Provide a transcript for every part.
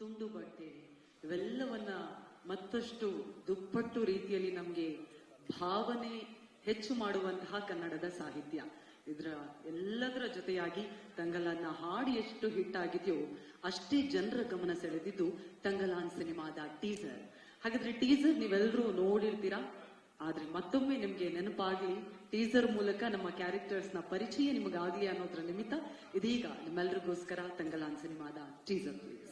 ತುಂಡು ಬಟ್ಟೆ ಇವೆಲ್ಲವನ್ನ ಮತ್ತಷ್ಟು ದುಪ್ಪಟ್ಟು ರೀತಿಯಲ್ಲಿ ನಮ್ಗೆ ಭಾವನೆ ಹೆಚ್ಚು ಮಾಡುವಂತಹ ಕನ್ನಡದ ಸಾಹಿತ್ಯ. ಇದರ ಎಲ್ಲದರ ಜೊತೆಯಾಗಿ ತಂಗಲಾನ್ನ ಹಾಡು ಎಷ್ಟು ಹಿಟ್ ಆಗಿದೆಯೋ ಅಷ್ಟೇ ಜನರ ಗಮನ ಸೆಳೆದಿದ್ದು ತಂಗಲಾನ್ ಸಿನಿಮಾದ ಟೀಸರ್. ಹಾಗಾದ್ರೆ ಟೀಸರ್ ನೀವೆಲ್ಲರೂ ನೋಡಿರ್ತೀರಾ, ಆದ್ರೆ ಮತ್ತೊಮ್ಮೆ ನಿಮ್ಗೆ ನೆನಪಾಗ್ಲಿ, ಟೀಸರ್ ಮೂಲಕ ನಮ್ಮ ಕ್ಯಾರೆಕ್ಟರ್ಸ್ ನ ಪರಿಚಯ ನಿಮಗಾಗ್ಲಿ ಅನ್ನೋದ್ರ ನಿಮಿತ್ತ ಇದೀಗ ನಿಮ್ಮೆಲ್ಲರಿಗೋಸ್ಕರ ತಂಗಲಾನ್ ಸಿನಿಮಾದ ಟೀಸರ್ ಪ್ಲೀಸ್.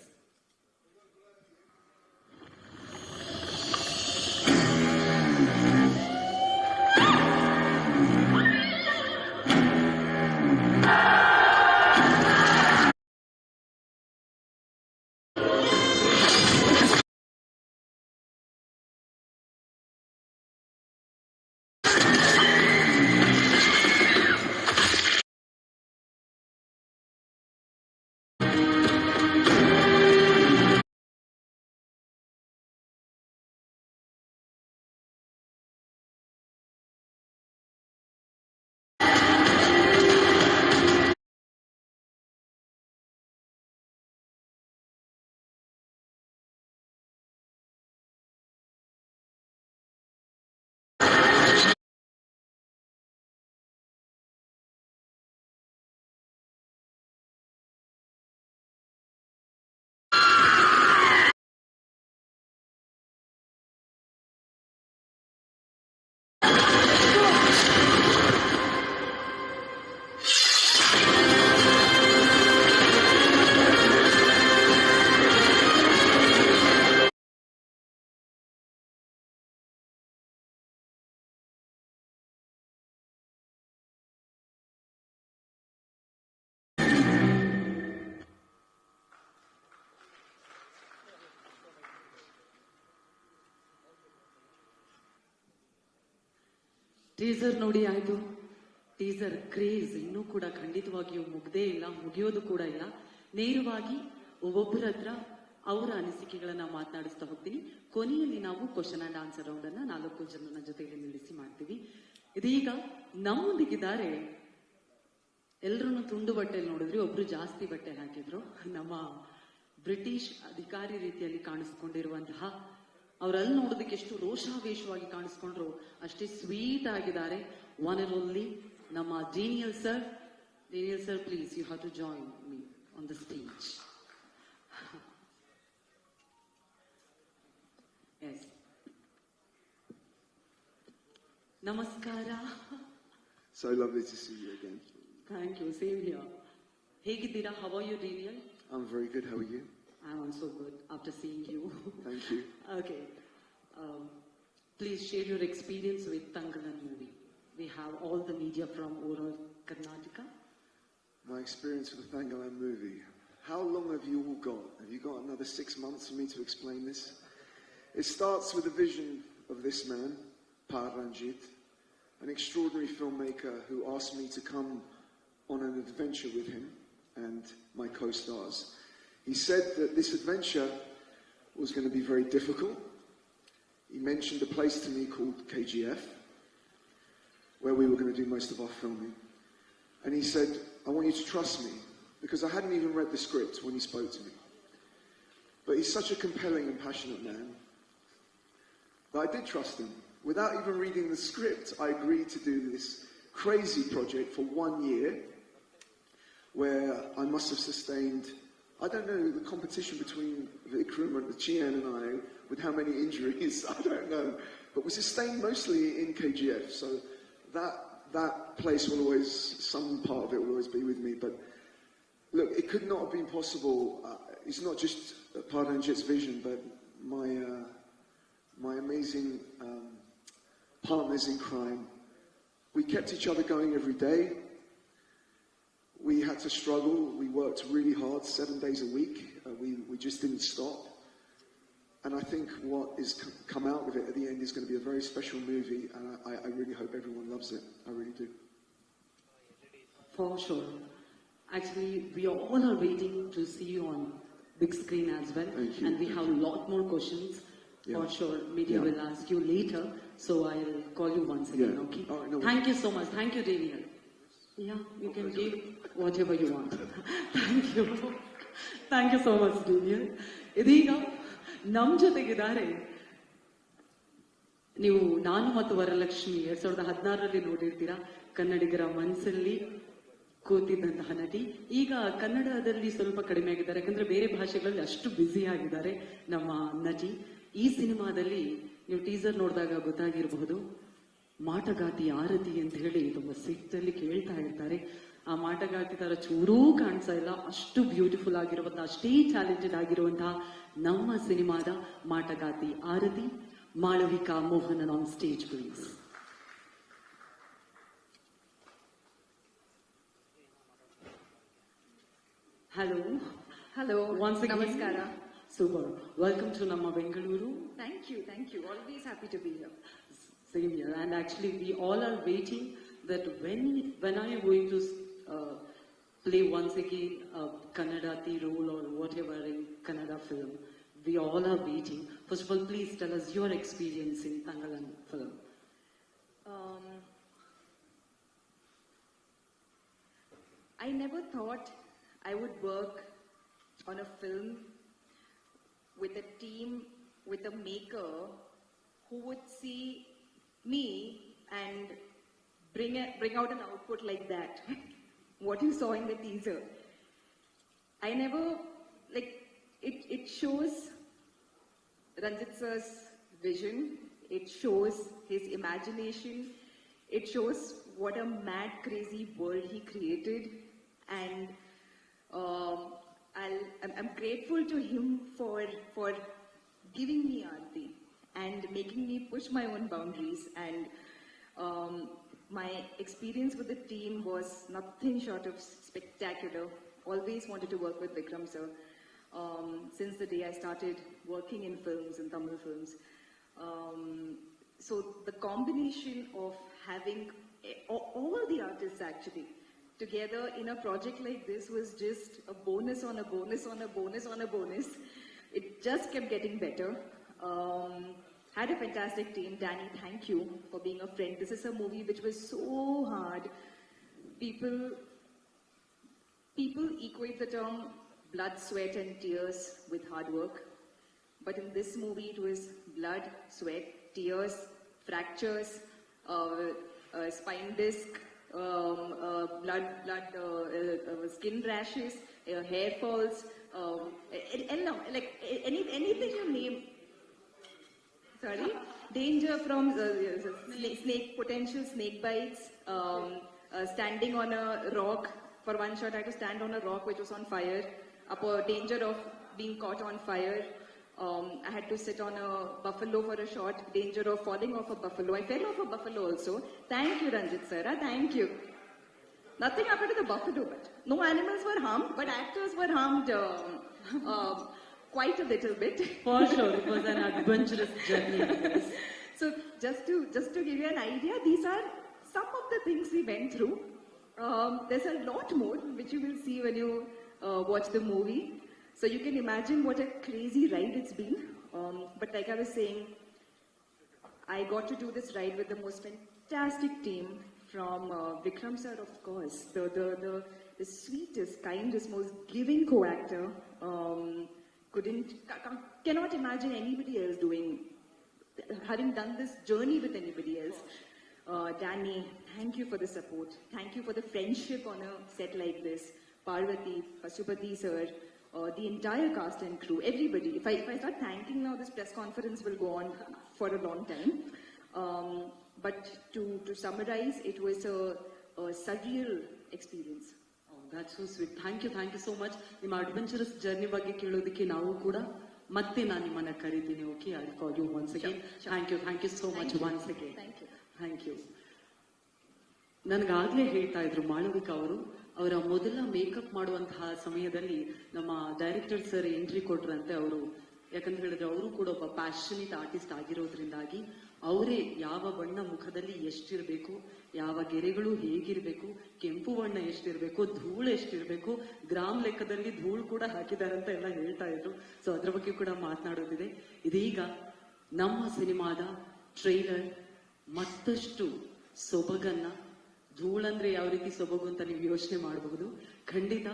ಟೀಸರ್ ನೋಡಿ ಆಯ್ತು. ಟೀಸರ್ ಕ್ರೇಜ್ ಇನ್ನೂ ಕೂಡ ಖಂಡಿತವಾಗಿಯೂ ಮುಗ್ದೇ ಇಲ್ಲ, ಮುಗಿಯೋದು ಕೂಡ ಇಲ್ಲ. ನೇರವಾಗಿ ಒಬ್ಬೊಬ್ಬರ ಹತ್ರ ಅವರ ಅನಿಸಿಕೆಗಳನ್ನ ಮಾತನಾಡಿಸ್ತಾ ಹೋಗ್ತೀನಿ. ಕೊನೆಯಲ್ಲಿ ನಾವು ಕ್ವಶನ್ ಅಂಡ್ ಆನ್ಸರ್ ರೌಂಡ್ ಅನ್ನ 4 ಜನರ ಜೊತೆಯಲ್ಲಿ ನಿಲ್ಲಿಸಿ ಮಾಡ್ತೀವಿ. ಇದೀಗ ನಮ್ಮೊಂದಿಗಿದ್ದಾರೆ, ಎಲ್ರೂ ತುಂಡು ಬಟ್ಟೆಯಲ್ಲಿ ನೋಡಿದ್ರಿ, ಒಬ್ರು ಜಾಸ್ತಿ ಬಟ್ಟೆ ಹಾಕಿದ್ರು. ನಮ್ಮ ಬ್ರಿಟಿಷ್ ಅಧಿಕಾರಿ ರೀತಿಯಲ್ಲಿ ಕಾಣಿಸ್ಕೊಂಡಿರುವಂತಹ, ಅವರಲ್ಲಿ ನೋಡೋದಕ್ಕೆ ಎಷ್ಟು ರೋಷಾವೇಶವಾಗಿ ಕಾಣಿಸ್ಕೊಂಡ್ರು ಅಷ್ಟೇ ಸ್ವೀಟ್ ಆಗಿದ್ದಾರೆ. ಒನ್ ಅಂಡ್ ಓನ್ಲಿ ನಮ್ಮ Daniel sir. Daniel sir, please you have to join me on the stage. Yes, ನಮಸ್ಕಾರ. So lovely to see you again. Thank you, same here. ಹೇಗಿದ್ದೀರಾ? How are you, Daniel? I'm very good. How are you? I'm also good after seeing you. Thank you. Okay. Please share your experience with Thangalaan movie. We have all the media from overall Karnataka. My experience with the Thangalaan movie. How long have you all got? Have you got another 6 months for me to explain this? It starts with the vision of this man, Ranjith, an extraordinary filmmaker who asked me to come on an adventure with him and my co-stars. He said that this adventure was going to be very difficult. He mentioned a place to me called KGF, where we were going to do most of our filming. And he said, I want you to trust me, because I hadn't even read the script when he spoke to me. But he's such a compelling and passionate man that I did trust him. Without even reading the script, I agreed to do this crazy project for 1 year, where I must have sustained, I don't know, the competition between Vikram and Chiyaan and I, with how many injuries, I don't know. But we sustained mostly in KGF, so that place will always, some part of it will always be with me. But look, it could not have been possible. It's not just Ranjith's vision, but my amazing partners in crime. We kept each other going every day. We had to struggle. We worked really hard, 7 days a week. We just didn't stop. And I think what is come out of it at the end is going to be a very special movie. And I really hope everyone loves it. I really do. For sure. Actually, we all are waiting to see you on big screen as well. Thank you. And we have a lot more questions. Yeah. For sure. Media will ask you later. So I'll call you once again, okay? Right, no, thank you so much. Thank you, Daniel. Yeah, you can give whatever you want. Thank you. Thank you so much, Daniel. ಇದೀಗ ನಮ್ ಜೊತೆಗಿದ್ದಾರೆ. ನೀವು ನಾನು ಮತ್ತು ವರಲಕ್ಷ್ಮಿ 2016ರಲ್ಲಿ ನೋಡಿರ್ತೀರಾ, ಕನ್ನಡಿಗರ ಮನಸ್ಸಲ್ಲಿ ಕೂತಿದ್ದಂತಹ ನಟಿ. ಈಗ ಕನ್ನಡದಲ್ಲಿ ಸ್ವಲ್ಪ ಕಡಿಮೆ ಆಗಿದ್ದಾರೆ, ಯಾಕಂದ್ರೆ ಬೇರೆ ಭಾಷೆಗಳಲ್ಲಿ ಅಷ್ಟು ಬ್ಯುಸಿ ಆಗಿದ್ದಾರೆ ನಮ್ಮ ನಟಿ. ಈ ಸಿನಿಮಾದಲ್ಲಿ ನೀವು ಟೀಸರ್ ನೋಡಿದಾಗ ಗೊತ್ತಾಗಿರಬಹುದು, ಮಾಟಗಾತಿ ಆರತಿ ಅಂತ ಹೇಳಿ ತುಂಬಾ ಸಿಟ್ಟಲ್ಲಿ ಕೇಳ್ತಾ ಇರ್ತಾರೆ. ಆ ಮಾಟಗಾತಿ ತರ ಚೂರೂ ಕಾಣಿಸ್ತಾ ಇಲ್ಲ, ಅಷ್ಟು ಬ್ಯೂಟಿಫುಲ್ ಆಗಿರುವಂತಹ, ಅಷ್ಟೇ ಟ್ಯಾಲೆಂಟೆಡ್ ಆಗಿರುವಂತಹ ನಮ್ಮ ಸಿನಿಮಾದ ಮಾಟಗಾತಿ Aarti Malavika Mohanan on stage please. Hello. Once again. Namaskara. Super. Welcome to Namma Bengaluru. Thank you. Always happy to be here. Same here. And actually, we all are waiting that when are you going to play once again a Kannadati role or whatever in Kannada film? We all are waiting. First of all, please tell us your experience in Thangalaan film. I never thought I would work on a film with a team, with a maker who would see me and bring out an output like that. What you saw in the teaser. I never, it shows Ranjith sir's vision, it shows his imagination, it shows what a mad, crazy world he created, and I'm grateful to him for giving me Aarti and making me push my own boundaries. And my experience with the team was nothing short of spectacular. Always wanted to work with Vikram sir since the day I started working in films, in Tamil films. So the combination of having all the artists actually together in a project like this was just a bonus on a bonus on a bonus on a bonus. It just kept getting better. Had a fantastic team. Danny, thank you for being a friend. This is a movie which was so hard. People equate the term blood, sweat and tears with hard work. But in this movie it was blood, sweat, tears, fractures, spine disc, skin rashes, hair falls, anything you name. Sorry, danger from potential snake bites, standing on a rock. For one shot I had to stand on a rock which was on fire, danger of being caught on fire. I had to sit on a buffalo for a shot, danger of falling off a buffalo. I fell off a buffalo also. Thank you, Ranjith sir. Thank you. Nothing happened to the buffalo, but no animals were harmed, but actors were harmed quite a little bit. For sure, it was an adventurous journey. So just to give you an idea, these are some of the things we went through. There's a lot more which you will see when you watch the movie. So you can imagine what a crazy ride it's been. But like I was saying, I got to do this ride with the most fantastic team from Vikram sir, of course, the sweetest, kindest, most giving co-actor. Cannot imagine anybody else having done this journey with anybody else. Danny, thank you for the support. Thank you for the friendship on a set like this. Parvati, Pasupati sir, the entire cast and crew, everybody. If I start thanking now, this press conference will go on for a long time. But to summarize, it was a surreal experience. Oh, that's so sweet. Thank you so much. ನಿಮ್ಮ adventurous journey ಬಗ್ಗೆ ಕೇಳೋದಕ್ಕೆ ನಾವು ಕೂಡ ಮತ್ತೆ ನಾನು ನಿಮ್ಮನ್ನ ಕರೀತೀನಿ. Okay, I call you once again. Thank you so much once again. Thank you. ನನಗಾಗ್ಲೇ ಹೇಳ್ತಾ ಇದ್ರು ಮಾಳವಿಕಾ ಅವರು, ಅವರ ಮೊದಲ ಮೇಕಪ್ ಮಾಡುವಂತಹ ಸಮಯದಲ್ಲಿ ನಮ್ಮ ಡೈರೆಕ್ಟರ್ ಸರ್ ಎಂಟ್ರಿ ಕೊಟ್ರಂತೆ. ಅವರು ಯಾಕಂತ ಹೇಳಿದ್ರೆ ಅವರು ಕೂಡ ಒಬ್ಬ ಪ್ಯಾಷನೇಟ್ ಆರ್ಟಿಸ್ಟ್ ಆಗಿರೋದ್ರಿಂದಾಗಿ ಅವರೇ ಯಾವ ಬಣ್ಣ ಮುಖದಲ್ಲಿ ಎಷ್ಟಿರ್ಬೇಕು, ಯಾವ ಗೆರೆಗಳು ಹೇಗಿರ್ಬೇಕು, ಕೆಂಪು ಬಣ್ಣ ಎಷ್ಟಿರ್ಬೇಕು, ಧೂಳು ಎಷ್ಟಿರ್ಬೇಕು, ಗ್ರಾಮ್ ಲೆಕ್ಕದಲ್ಲಿ ಧೂಳು ಕೂಡ ಹಾಕಿದಾರಂತ ಎಲ್ಲ ಹೇಳ್ತಾ ಇದ್ರು. ಸೊ ಅದ್ರ ಬಗ್ಗೆ ಕೂಡ ಮಾತನಾಡೋದಿದೆ. ಇದೀಗ ನಮ್ಮ ಸಿನಿಮಾದ ಟ್ರೈಲರ್ ಮತ್ತಷ್ಟು ಸೊಬಗನ್ನ, ಧೂಳಂದ್ರೆ ಯಾವ ರೀತಿ ಸೊಬಗು ಅಂತ ನೀವು ಯೋಚನೆ ಮಾಡಬಹುದು. ಖಂಡಿತ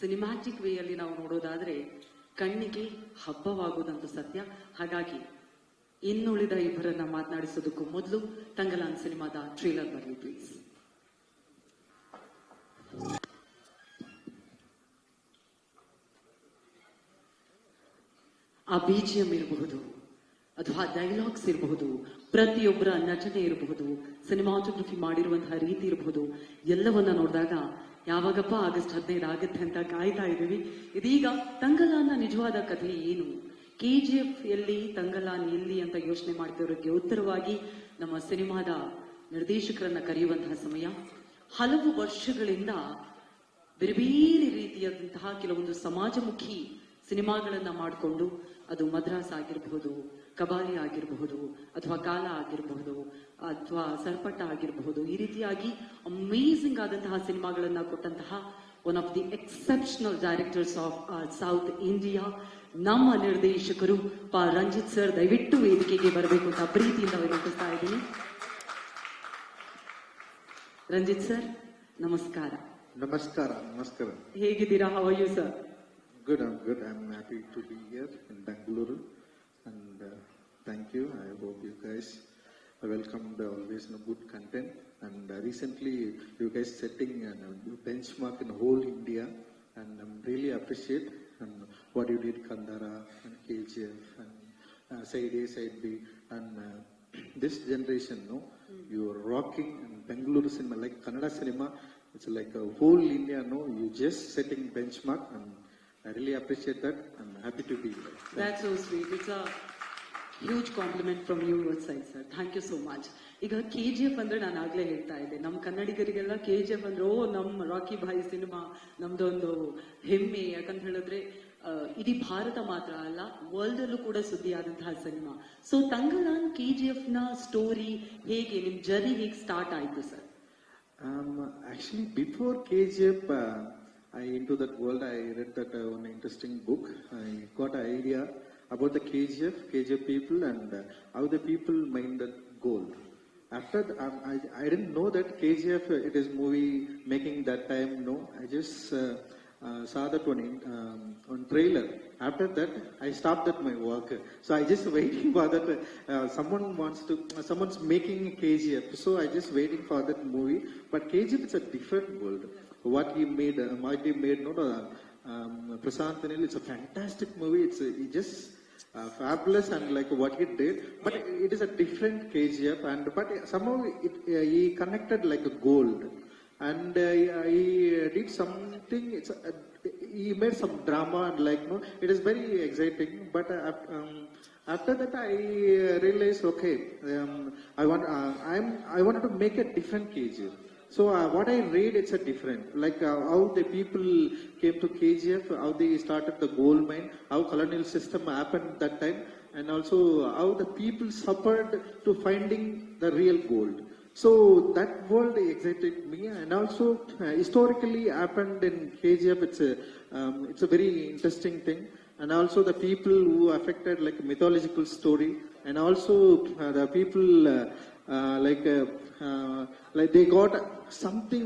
ಸಿನಿಮ್ಯಾಟಿಕ್ ವೇಯಲ್ಲಿ ನಾವು ನೋಡೋದಾದ್ರೆ ಕಣ್ಣಿಗೆ ಹಬ್ಬವಾಗುವುದಂತೂ ಸತ್ಯ. ಹಾಗಾಗಿ ಇನ್ನುಳಿದ ಇಬ್ಬರನ್ನ ಮಾತನಾಡಿಸೋದಕ್ಕೂ ಮೊದಲು ತಂಗಲಾನ್ ಸಿನಿಮಾದ ಟ್ರೇಲರ್ ಬರಲಿ ಪ್ಲೀಸ್. ಆ BGM ಇರಬಹುದು ಅಥವಾ ಡೈಲಾಗ್ಸ್ ಇರಬಹುದು, ಪ್ರತಿಯೊಬ್ಬರ ನಟನೆ ಇರಬಹುದು, ಸಿನಿಮಾಟೋಗ್ರಫಿ ಮಾಡಿರುವಂತಹ ರೀತಿ ಇರಬಹುದು, ಎಲ್ಲವನ್ನ ನೋಡಿದಾಗ ಯಾವಾಗಪ್ಪ ಆಗಸ್ಟ್ 15 ಆಗುತ್ತೆ ಅಂತ ಕಾಯ್ತಾ ಇದ್ದೀವಿ. ಇದೀಗ ತಂಗಲಾನ್ನ ನಿಜವಾದ ಕಥೆ ಏನು, KGF ಎಲ್ಲಿ, ತಂಗಲಾನ್ ಎಲ್ಲಿ ಅಂತ ಯೋಚನೆ ಮಾಡ್ತಿರೋರಿಗೆ ಉತ್ತರವಾಗಿ ನಮ್ಮ ಸಿನಿಮಾದ ನಿರ್ದೇಶಕರನ್ನ ಕರೆಯುವಂತಹ ಸಮಯ. ಹಲವು ವರ್ಷಗಳಿಂದ ಬೇರೆ ಬೇರೆ ರೀತಿಯಾದಂತಹ ಕೆಲವೊಂದು ಸಮಾಜಮುಖಿ ಸಿನಿಮಾಗಳನ್ನ ಮಾಡಿಕೊಂಡು, ಅದು ಮದ್ರಾಸ್ ಆಗಿರಬಹುದು, ಕಬಾಲಿ ಆಗಿರಬಹುದು, ಅಥವಾ ಕಾಲ ಆಗಿರಬಹುದು, ಅಥವಾ ಸರ್ಪಟ್ಟ ಆಗಿರಬಹುದು, ಈ ರೀತಿಯಾಗಿ ಅಮೇಸಿಂಗ್ ಆದಂತಹ ಸಿನಿಮಾಗಳನ್ನ ಕೊಟ್ಟಂತಹ one of the exceptional directors of south India ನಮ್ಮ ನಿರ್ದೇಶಕರು ರಂಜಿತ್ ಸರ್, ದಯವಿಟ್ಟು ವೇದಿಕೆಗೆ ಬರಬೇಕು ಅಂತ ಪ್ರೀತಿಯಿಂದ ವಿನಂತಿಸ್ತಾ ಇದ್ದೀನಿ. ರಂಜಿತ್ ಸರ್, ನಮಸ್ಕಾರ. ನಮಸ್ಕಾರ. ನಮಸ್ಕಾರ. ಹೇಗಿದ್ದೀರಾ? How are you sir? Good, I'm good. I'm happy to be here in Bengaluru, and thank you. I hope you guys welcomed always good content. And recently, you guys setting a benchmark in whole India, and I'm really appreciate what you did, Kannada and KGF and Side A, Side B, and this generation, you are rocking in Bengaluru cinema, like Kannada cinema. It's like a whole India, you just setting benchmark, and I really appreciate that. I'm happy to be here. That's so sweet. It's a huge compliment from you side, sir. Thank you so much. ಈಗ KGF ಅಂದ್ರೆ ನಾನು ಆಗ್ಲೇ ಹೇಳ್ತಾ ಇದ್ದೆ, ನಮ್ಮ ಕನ್ನಡಿಗರಿಗೆಲ್ಲ KGF ಅಂದ್ರೆ ನಮ್ಮ rakhi Bhai cinema ನಮ್ದೊಂದು ಹೆಮ್ಮೆ. ಯಾಕಂತ ಹೇಳಿದ್ರೆ ಇಡೀ ಭಾರತ ಮಾತ್ರ ಅಲ್ಲ, ವರ್ಲ್ಡ್ ಅಲ್ಲೂ ಕೂಡ ಸುದ್ದಿ ಆದಂತಹ ಸಿನಿಮಾ. ಸೊ ತಂಗಲಾನ್ KGF ನ ಸ್ಟೋರಿ ಹೇಗೆ, ನಿಮ್ ಜರ್ನಿ ಹೇಗೆ ಸ್ಟಾರ್ಟ್ ಆಯ್ತು sir? Actually, before KGF, into that world, I read that one interesting book. I got an idea about the KGF people, and how the people mined gold. After that, I didn't know that KGF, it is movie making that time. No, I just saw that one trailer. After that, I stopped at my work. So I just waiting for that. Someone's making KGF. So I just waiting for that movie. But KGF is a different world. What he made, Prashant, it's a fantastic movie. It's just fabulous, and like what he did. But it is a different KGF, but somehow he connected like a gold. And he did something. He made some drama, and it is very exciting. But after that, I realized, okay, I wanted to make a different KGF. So what I read, it's a different, how the people came to KGF, how they started the gold mine, how colonial system happened that time, and also how the people suffered to finding the real gold. So that world excited me, and also historically happened in KGF. It's a very interesting thing, and also the people who affected like mythological story, and also the people like they got something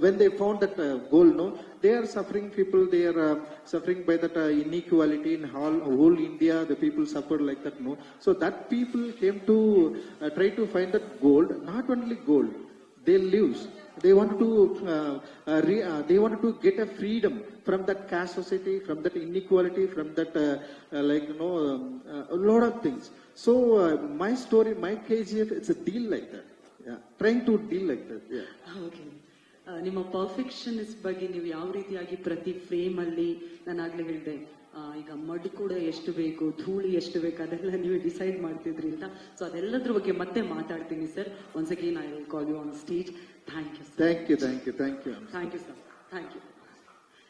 when they found that gold. They are suffering people. They are suffering by that inequality in whole India. The people suffered like that. So that people came to try to find that gold. Not only gold, they lives. They wanted to get a freedom from that caste society, from that inequality, from that a lot of things. So my story, my KGF, it's a deal like that. Yeah, trying to deal like that. Yeah. Okay. ನಿಮ್ಮ perfectionist ಬಗ್ಗೆ ನೀವು ಯಾವ ರೀತಿಯಾಗಿ ಪ್ರತಿ frame ಅಲ್ಲಿ, ನಾನು ಆಗ್ಲೇ ಹೇಳಿದೆ, ಈಗ ಮಡ್ ಕೂಡ ಎಷ್ಟು ಬೇಕು, ಧೂಳಿ ಎಷ್ಟು ಬೇಕು, ಅದೆಲ್ಲ ನೀವು ಡಿಸೈಡ್ ಮಾಡ್ತಿದ್ರಿ ಅಂತ. ಸೊ ಅದೆಲ್ಲದ್ರ ಬಗ್ಗೆ ಮತ್ತೆ ಮಾತಾಡ್ತೀನಿ sir. Once again I will call you on stage. Thank you sir. Thank you sir. Thank you.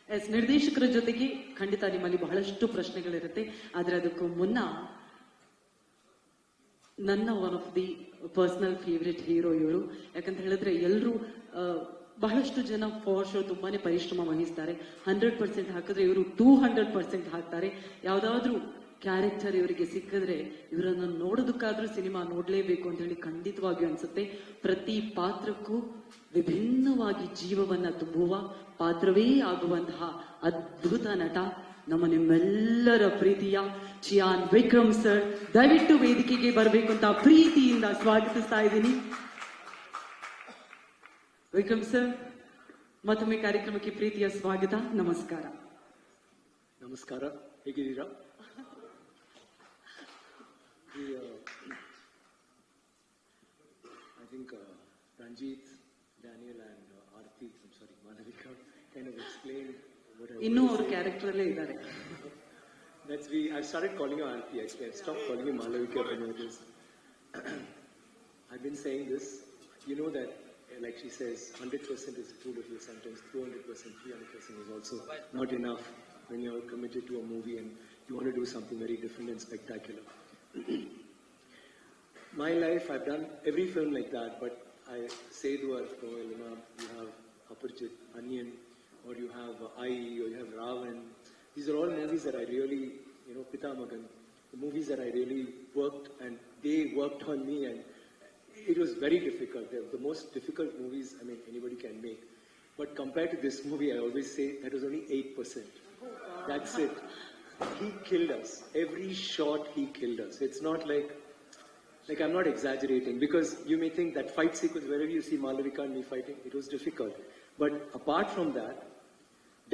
Yes, ನಿರ್ದೇಶಕರ ಜೊತೆಗೆ ಖಂಡಿತ ನಿಮ್ಮಲ್ಲಿ ಬಹಳಷ್ಟು ಪ್ರಶ್ನೆಗಳಿರುತ್ತೆ. ಆದ್ರೆ ಅದಕ್ಕೂ ಮುನ್ನ ನನ್ನ one of the personal favourite hero ಇವರು. ಯಾಕಂತ ಹೇಳಿದ್ರೆ ಎಲ್ಲರೂ ಬಹಳಷ್ಟು ಜನ ಫಾರ್ ಶೋ ತುಂಬಾನೇ ಪರಿಶ್ರಮ ವಹಿಸ್ತಾರೆ. 100% ಹಾಕಿದ್ರೆ ಇವರು 200% ಹಾಕ್ತಾರೆ. ಯಾವ್ದಾದ್ರು ಕ್ಯಾರೆಕ್ಟರ್ ಇವರಿಗೆ ಸಿಕ್ಕಿದ್ರೆ ಇವರನ್ನು ನೋಡೋದಕ್ಕಾದ್ರೂ ಸಿನಿಮಾ ನೋಡ್ಲೇಬೇಕು ಅಂತ ಹೇಳಿ ಖಂಡಿತವಾಗಿಯೂ ಅನ್ಸುತ್ತೆ. ಪ್ರತಿ ಪಾತ್ರಕ್ಕೂ ವಿಭಿನ್ನವಾಗಿ ಜೀವವನ್ನ ತುಂಬುವ ಪಾತ್ರವೇ ಆಗುವಂತಹ ಅದ್ಭುತ ನಟ ನಮ್ಮ ನಿಮ್ಮೆಲ್ಲರ ಪ್ರೀತಿಯ ಚಿಯಾನ್ ವಿಕ್ರಮ್ ಸರ್ ದಯವಿಟ್ಟು ವೇದಿಕೆಗೆ ಬರಬೇಕು ಅಂತ ಪ್ರೀತಿಯಿಂದ ಸ್ವಾಗತಿಸ್ತಾ ಇದ್ದೀನಿ. ವಿಕ್ರಮ್ ಸರ್, ಮತ್ತೊಮ್ಮೆ ಕಾರ್ಯಕ್ರಮಕ್ಕೆ ಪ್ರೀತಿಯ ಸ್ವಾಗತ. ನಮಸ್ಕಾರ. ನಮಸ್ಕಾರ, ಹೇಗಿದ್ದೀರಾ? I think Ranjith, Daniel and Aarti, I'm sorry, Malavika kind of explained what I ಇನ್ನೂ ಅವ್ರ ಕ್ಯಾರೆಕ್ಟರ್ ಅಲ್ಲೇ ಇದ್ದಾರೆ. I started calling you Aarti actually. I stopped calling you Malavika when I was. I've been saying this. You know that, like she says, 100% is too little. Sometimes 200%, 300% is also not enough when you're committed to a movie and you want to do something very different and spectacular. My life, I've done every film like that, but I say to her, you have Aparjit, Onion, or you have I, or you have Ravan. These are all movies that I really, Pita Magan, the movies that I really worked and they worked on me, and it was very difficult. They're the most difficult movies, anybody can make. But compared to this movie, I always say that was only 8%. That's it. He killed us. Every shot, he killed us. It's not like I'm not exaggerating, because you may think that fight sequence, wherever you see Malavika and me fighting, it was difficult. But apart from that,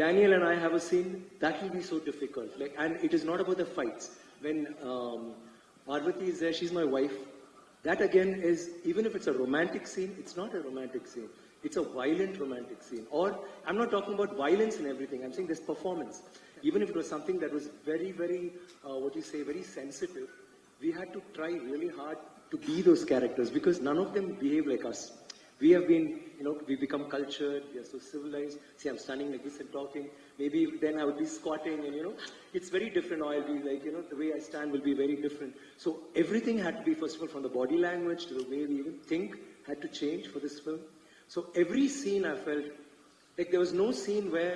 Daniel and I have a scene that will be so difficult. And it is not about the fights. When Parvati is there, she's my wife. That again is, even if it's a romantic scene, it's not a romantic scene. It's a violent romantic scene. Or, I'm not talking about violence and everything. I'm saying this performance. Even if it was something that was very, very, very sensitive, we had to try really hard to be those characters, because none of them behave like us. We have been, we become cultured, we are so civilized. See, I'm standing like this and talking. Maybe then I would be squatting and, it's very different. Or I'll be like, the way I stand will be very different. So everything had to be, first of all, from the body language to the way we even think had to change for this film. So every scene I felt, like there was no scene where,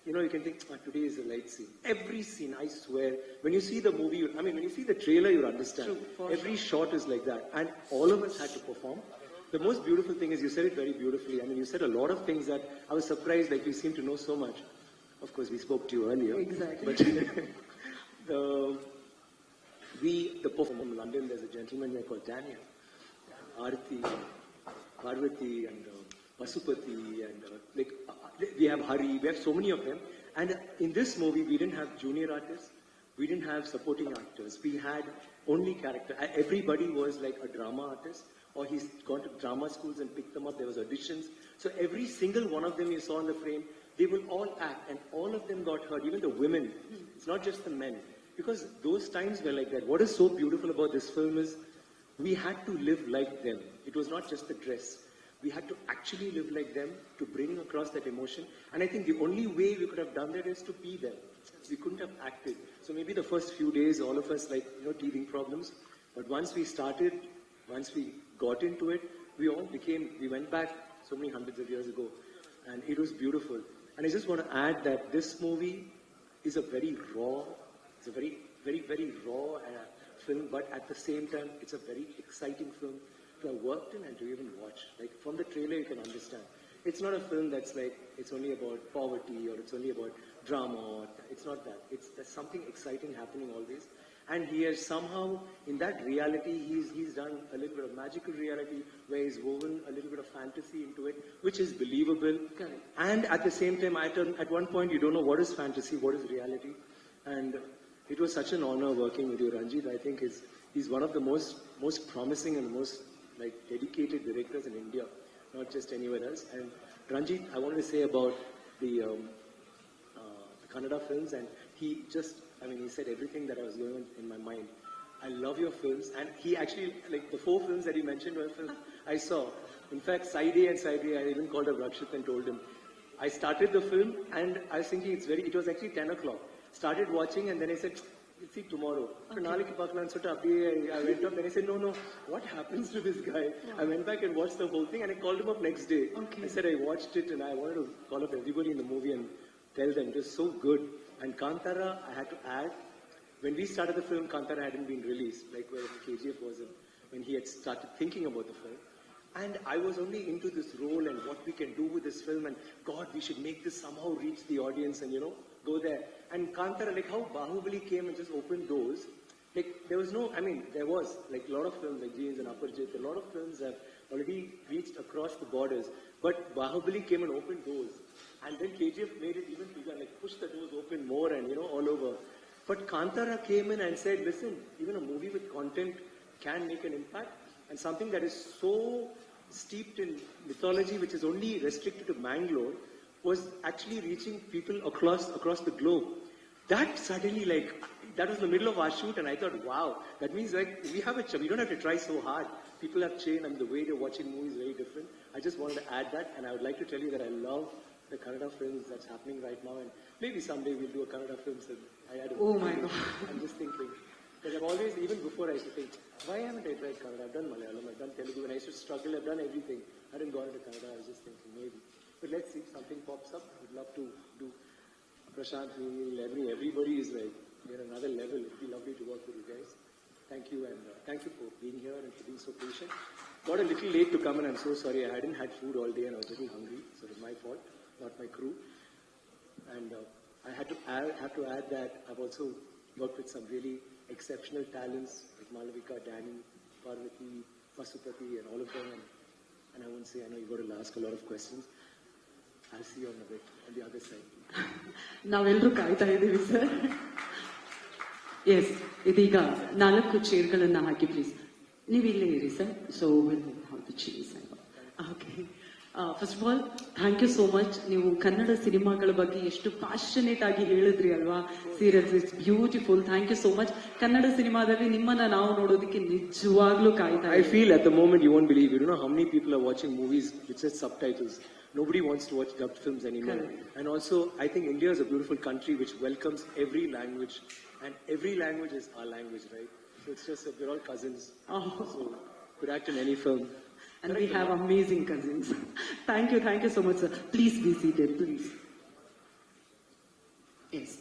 you can think, today is a light scene. Every scene, I swear, when you see the movie, when you see the trailer, you'll understand. True, every shot is like that. And all of us had to perform. The most beautiful thing is you said it very beautifully. You said a lot of things that I was surprised, like you seem to know so much. Of course, we spoke to you earlier. Exactly. But the performer from London, there's a gentleman here called Daniel, Aarti, Parvati, and Pasupati, and we have Hari, we have so many of them. And in this movie, we didn't have junior artists, we didn't have supporting actors, we had only character. Everybody was like a drama artist, or he's gone to drama schools and picked them up, there was auditions. So every single one of them you saw in the frame, they will all act, and all of them got hurt, even the women. It's not just the men. Because those times were like that. What is so beautiful about this film is, we had to live like them. It was not just the dress. We had to actually live like them to bring across that emotion. And I think the only way we could have done that is to be them. We couldn't have acted. So maybe the first few days, all of us teething problems. But once we started, once we got into it, we went back so many hundreds of years ago. And it was beautiful. And I just want to add that this movie is a very raw, it's a very, very, very raw film, but at the same time, it's a very exciting film to have worked in and to even watch. Like from the trailer, you can understand. It's not a film that's like, it's only about poverty or it's only about drama. It's not that. There's something exciting happening always. And he has somehow, in that reality, he's done a little bit of magical reality where he's woven a little bit of fantasy into it, which is believable. Correct. And at the same time, at one point, you don't know what is fantasy, what is reality. And it was such an honor working with you, Ranjith. I think he's one of the most promising and most dedicated directors in India, not just anywhere else. And Ranjith, I wanted to say about the Kannada films, and he said everything that I was going on in my mind. I love your films, and he actually, the 4 films that he mentioned were films I saw. In fact, Side A and Side B, I even called up Rakshit and told him. I started the film, and I was thinking it was actually 10 o'clock. Started watching, and then I said, we'll see tomorrow. Okay. I went up, then I said, no, what happens to this guy? Yeah. I went back and watched the whole thing, and I called him up next day. Okay. I said I watched it, and I wanted to call up everybody in the movie and tell them it was so good. And Kantara, I had to add, when we started the film, Kantara hadn't been released, like where KGF was when he had started thinking about the film. And I was only into this role and what we can do with this film, and God, we should make this somehow reach the audience, and go there. And Kantara, like how Bahubali came and just opened doors. Like there was no, I mean, there was like a lot of films like Jeans and Aparjit, a lot of films have already reached across the borders. But Bahubali came and opened doors. And then KGF made it even bigger, like pushed the doors open more and, all over. But Kantara came in and said, listen, even a movie with content can make an impact. And something that is so steeped in mythology, which is only restricted to Bangalore, was actually reaching people across the globe. That suddenly, that was the middle of our shoot, and I thought, wow, that means we don't have to try so hard. People have changed, and the way they're watching movies is very different. I just wanted to add that, and I would like to tell you that I love the Kannada films that's happening right now, and maybe someday we'll do a Kannada film. So Oh my God. I'm just thinking. Because I've always, even before I used to think, why haven't I tried Kannada? I've done Malayalam, I've done Telugu, and I used to struggle, I've done everything. I hadn't gone into Kannada, I was just thinking maybe. But let's see if something pops up. We'd love to do Prashant, everybody is we're another level. It'd be lovely to work with you guys. Thank you, and thank you for being here and for being so patient. Got a little late to come, and I'm so sorry. I hadn't had food all day, and I was a little hungry, so it was my fault, not my crew. And I have to add that I've also worked with some really exceptional talents like Malavika, Danny, Parvati, Pasupati, and all of them. And I won't say, I know you've got to ask a lot of questions. I'll see you on the other side. ನಾವೆಲ್ಲರೂ ಕಾಯ್ತಾ ಇದ್ದೀವಿ sir. S, ಇದೀಗ 4 ಚೇರ್ಗಳನ್ನ ಹಾಕಿ please. ನೀವು ಇಲ್ಲೇ ಇರಿ sir. So will have the chairs. Okay. First of all thank you so much. ನೀವು ಕನ್ನಡ ಸಿನಿಮಾಗಳ ಬಗ್ಗೆ ಎಷ್ಟು ಪ್ಯಾಷನೇಟ್ ಆಗಿ ಹೇಳಿದ್ರಿ ಅಲ್ವಾ. Serious, it's beautiful. Thank you so much. Kannada ಸಿನಿಮಾದಲ್ಲಿ ನಿಮ್ಮನ್ನ ನಾವು ನೋಡೋದಕ್ಕೆ ನಿಜವಾಗ್ಲೂ ಕಾಯ್ತಾ ಇದ್ದೀವಿ. I feel at the moment you won't believe. You don't know how many people are watching movies with just subtitles. Nobody wants to watch dubbed films anymore. Correct. And also, I think India is a beautiful country which welcomes every language, and every language is our language, right? So it's just that we're all cousins. Oh. So could act in any film. And we have amazing cousins. Thank you so much, sir. Please be seated, please. Yes.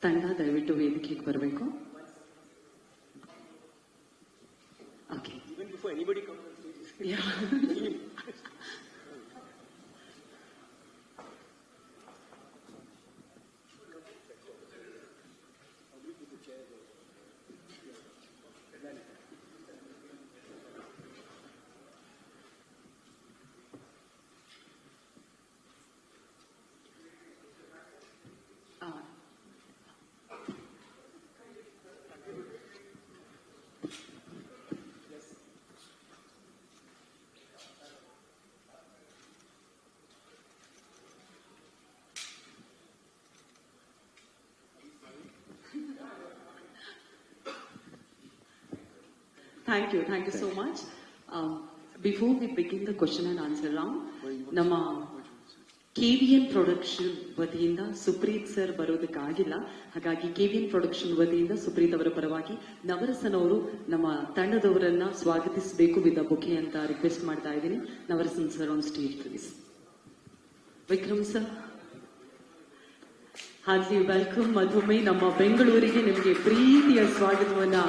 ತಂಡ ದಯವಿಟ್ಟು ವೇದಿಕೆಗೆ ಬರಬೇಕು. Okay. Even before anybody comes on stage. Yeah. Thank you so much. Before we begin the question and answer round, ನಮ್ಮ KVN production ವತಿಯಿಂದ Supreeth sir ಬರೋದಕ್ಕಾಗಿಲ್ಲ. ಹಾಗಾಗಿ KVN production ವತಿಯಿಂದ ಸುಪ್ರೀತ್ ಅವರ ಪರವಾಗಿ ನವರಸನ್ ಅವರು ನಮ್ಮ ತಂಡದವರನ್ನ ಸ್ವಾಗತಿಸಬೇಕು ವಿತ್ ಬುಕೆ ಅಂತ ರಿಕ್ವೆಸ್ಟ್ ಮಾಡ್ತಾ ಇದ್ದೀನಿ. Navarasan sir on stage please. Vikram sir, heartily welcome. ಮಧುಮೈ, ನಮ್ಮ ಬೆಂಗಳೂರಿಗೆ ನಿಮಗೆ ಪ್ರೀತಿಯ ಸ್ವಾಗತವನ್ನ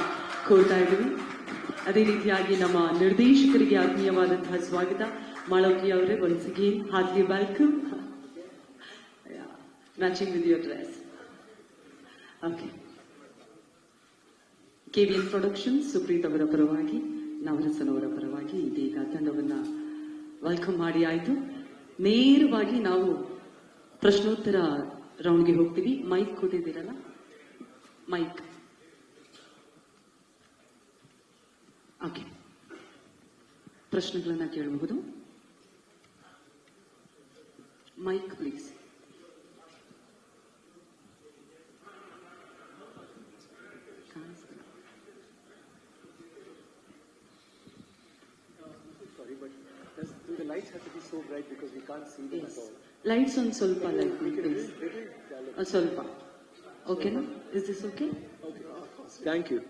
ಕೋರ್ತಾ ಇದ್ದೀವಿ. ಅದೇ ರೀತಿಯಾಗಿ ನಮ್ಮ ನಿರ್ದೇಶಕರಿಗೆ ಆತ್ಮೀಯವಾದಂತಹ ಸ್ವಾಗತ. ಮಾಳವ್ಯ ಅವರೇ, once again heartly welcome. Matching with your dress. Okay. KVN production Supreeth ಅವರ ಪರವಾಗಿ, ನವರಸನ್ ಅವರ ಪರವಾಗಿ ಇದೀಗ ತಂಡವನ್ನ ವೆಲ್ಕಮ್ ಮಾಡಿ ಆಯ್ತು. ನೇರವಾಗಿ ನಾವು ಪ್ರಶ್ನೋತ್ತರ ರೌಂಡ್ಗೆ ಹೋಗ್ತೀವಿ. Mic ಕೊಟ್ಟಿದ್ದೀರಲ್ಲ, mic. ಓಕೆ, ಪ್ರಶ್ನೆಗಳನ್ನ ಕೇಳಬಹುದು. Mike please. Sorry, but do the lights have to be so bright because we can't see them at all? Lights ಒಂದು ಸ್ವಲ್ಪ ಲೈಟ್ ಪ್ಲೀಸ್, ಸ್ವಲ್ಪ. ಓಕೆನಾ? Is this okay? Thank you.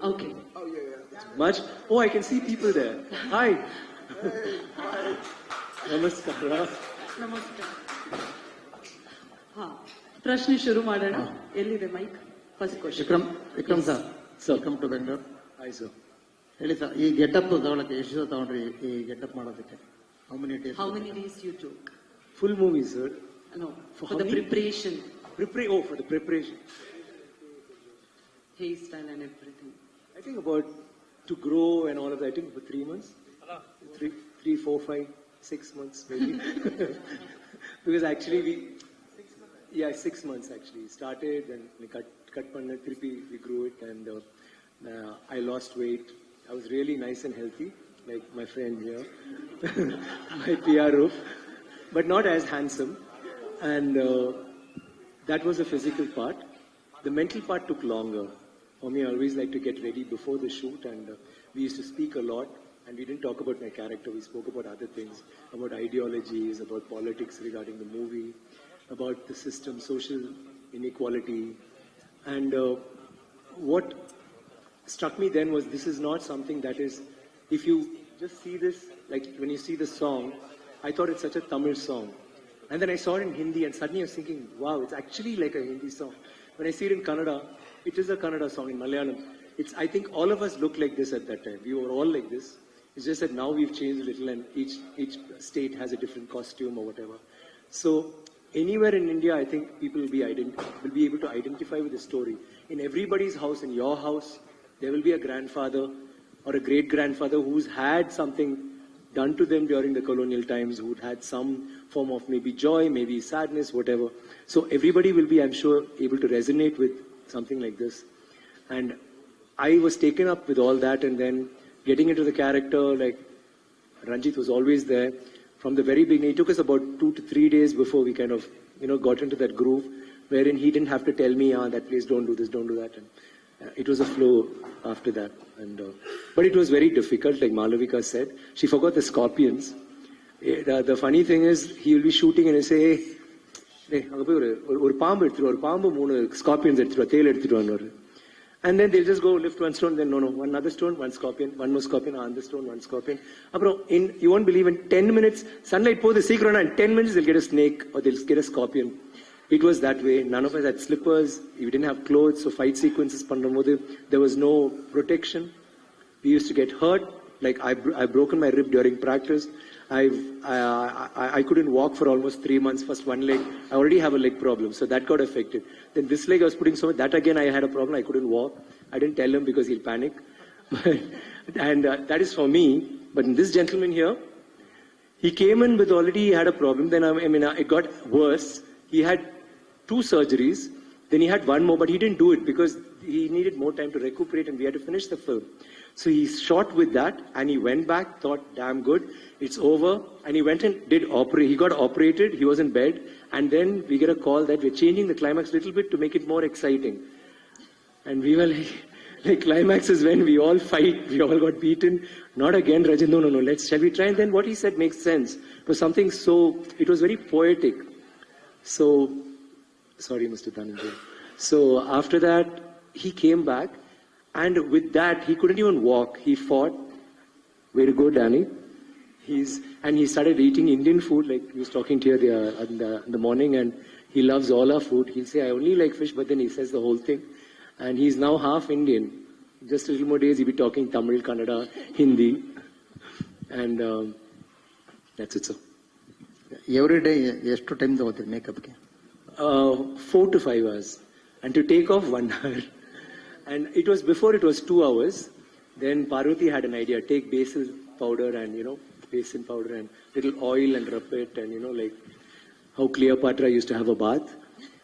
Okay. Oh, yeah. Much? Oh, I can see people there. Hi. Hi. Namaskar. ನಮಸ್ಕಾರ. ಹಾ, ಪ್ರಶ್ನೆ ಶುರು ಮಾಡೋಣ. ಎಲ್ಲಿದೆ mike? First question. Vikram sir, welcome to Bengaluru. Hi, sir. ಹೇಳಿ ಸರ್, ಈ ಗೆಟಪ್ ತಗೊಳಕ್ಕೆ ಎಷ್ಟು ದಿವಸ ತಗೊಂಡ್ರಿ? ಈ ಗೆಟಪ್ ಮಾಡೋದಕ್ಕೆ how many days you took? Full movie, sir. No, For for how the many? preparation, For the preparation. hairstyle and everything. I think about to grow and all of that, I think for 3 months. 3, 4, 5, 6 months maybe. Because actually 6 months actually. Started, then we cut panna, we grew it, and I lost weight. I was really nice and healthy, like my friend here, my PRO, but not as handsome. And that was the physical part. The mental part took longer. For me, I always like to get ready before the shoot, and we used to speak a lot, and we didn't talk about my character, we spoke about other things, about ideologies, about politics regarding the movie, about the system, social inequality. And what struck me then was this is not something that is, if you just see this, like when you see the song, I thought it's such a Tamil song. And then I saw it in Hindi, and suddenly I was thinking, wow, it's actually like a Hindi song. When I see it in Kannada, it is a Kannada song. In Malayalam, I think all of us looked like this at that time. We were all like this. It's just that now we've changed a little, and each state has a different costume or whatever. So anywhere in India, I think people will be able to identify with the story. In everybody's house, in your house, there will be a grandfather or a great-grandfather who's had something done to them during the colonial times, who had some form of maybe joy, maybe sadness, whatever. So everybody will be, I'm sure, able to resonate with something like this. And I was taken up with all that, and then getting into the character, like Ranjith was always there. From the very beginning, it took us about 2 to 3 days before we kind of, got into that groove, wherein he didn't have to tell me, that place, don't do this, don't do that. And it was a flow after that. And but it was very difficult, like Malavika said. She forgot the scorpions. The funny thing is, he will be shooting and he'll say, hey, ஒரு பாம்பு எடுத்துட்டு ஒரு பாம்பு 3 scorpions எடுத்துட்டு தேல் எடுத்துட்டு வந்தாரு. And then they'll just go lift one stone, then no, one other stone, one scorpion, one more scorpion, another stone, one scorpion. You won't believe, in 10 minutes, sunlight pour the secret, and in 10 minutes they'll get a snake or they'll get a scorpion. It was that way. None of us had slippers. We didn't have clothes, so fight sequences, there was no protection. We used to get hurt. Like I've broken my rib during practice. I couldn't walk for almost 3 months. First one leg, I already have a leg problem, so that got affected. Then this leg I was putting so much, that again I had a problem, I couldn't walk. I didn't tell him because he'll panic. And that is for me. But in this gentleman here, he came in with already had a problem. Then it got worse. He had 2 surgeries. Then he had 1 more, but he didn't do it because he needed more time to recuperate, and we had to finish the film. So he shot with that, and he went back, thought, damn good, it's over. And he went and he got operated, he was in bed, and then we get a call that we're changing the climax a little bit to make it more exciting. And we were like climax is when we all fight, we all got beaten. Not again, Rajin, no, shall we try? And then what he said makes sense. It was something it was very poetic. So, sorry, Mr. Dhananjay. So after that, he came back, and with that, he couldn't even walk. He fought. Way to go, Danny. And he started eating Indian food, like he was talking to you in the morning, and he loves all our food. He'll say, I only like fish, but then he says the whole thing. And he's now half Indian. Just a little more days, he'll be talking Tamil, Kannada, Hindi. And that's it, sir. Every day, ಎಷ್ಟು time ತಗೋತೀರಿ ಮೇಕಪ್ಗೆ? 4 to 5 hours. And to take off 1 hour. And before it was 2 hours. Then Parvati had an idea, take basil powder and, basin powder and little oil and rub it, and, like how Cleopatra used to have a bath.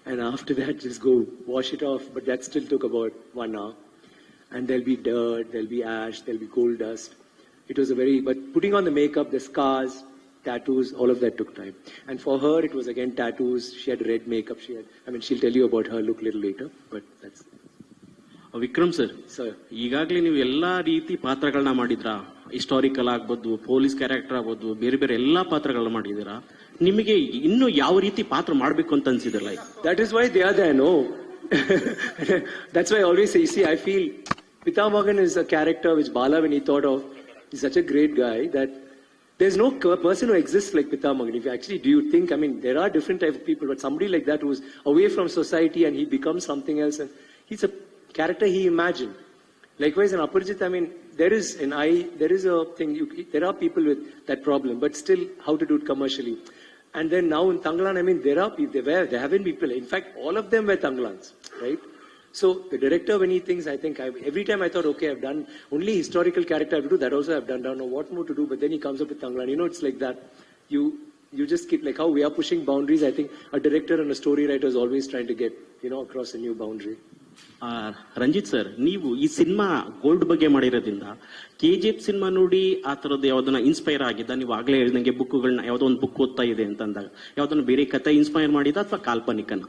And after that, just go wash it off. But that still took about 1 hour. And there'll be dirt, there'll be ash, there'll be coal dust. It was but putting on the makeup, the scars, tattoos, all of that took time. And for her, it was again tattoos. She had red makeup. She'll tell you about her look a little later, but that's it. Vikram sir, ಈಗಾಗಲೇ ನೀವು ಎಲ್ಲಾ ರೀತಿ ಪಾತ್ರಗಳನ್ನ ಮಾಡಿದ್ರಾ? Historical ಆಗ್ಬೋದು, police character ಆಗ್ಬೋದು, ಬೇರೆ ಬೇರೆ ಎಲ್ಲಾ ಪಾತ್ರಗಳನ್ನ ಮಾಡಿದೀರಾ. ನಿಮಗೆ ಇನ್ನು ಯಾವ ರೀತಿ ಪಾತ್ರ ಮಾಡ್ಬೇಕು ಅಂತ ಅನ್ಸಿದ್ರಲ್ಲ? That is why they are there, no? That's why I always say, see, I feel Pitamagan is a character which Bala, when he thought of, is such a great guy that there's no person who exists like Pitamagan. If you actually, do you think, there are different type of people, but somebody like that who's away from society and he becomes something else, and he's a character he imagined. Likewise, in Aparjit, there is a thing, there are people with that problem, but still, how to do it commercially. And then now in Thangalaan, I mean, there have been people, in fact, all of them were Thangalans, right? So the director, when he thinks, I think, every time I thought, okay, I've done only historical character, I have to do that also, I've done, don't know what more to do, but then he comes up with Thangalaan. You know, it's like that. You just keep, like how we are pushing boundaries, I think a director and a story writer is always trying to get, across a new boundary. Ranjith sir, ನೀವು ಈ cinema gold ಬಗ್ಗೆ ಮಾಡಿರೋದ್ರಿಂದ KGF cinema ನೋಡಿ ಆ ತರದ್ದು ಯಾವ್ದನ್ನ inspire ಆಗಿದ್ದ? ನೀವು ಆಗ್ಲೇ ಹೇಳಿದಂಗೆ ಬುಕ್ಗಳನ್ನ ಯಾವ್ದೋ ಒಂದು ಬುಕ್ ಓದ್ತಾ ಇದೆ ಅಂತ ಅಂದಾಗ ಯಾವ್ದನ್ನ ಬೇರೆ ಕಥೆ ಇನ್ಸ್ಪೈರ್ ಮಾಡಿದ ಅಥವಾ ಕಾಲ್ಪನಿಕನ?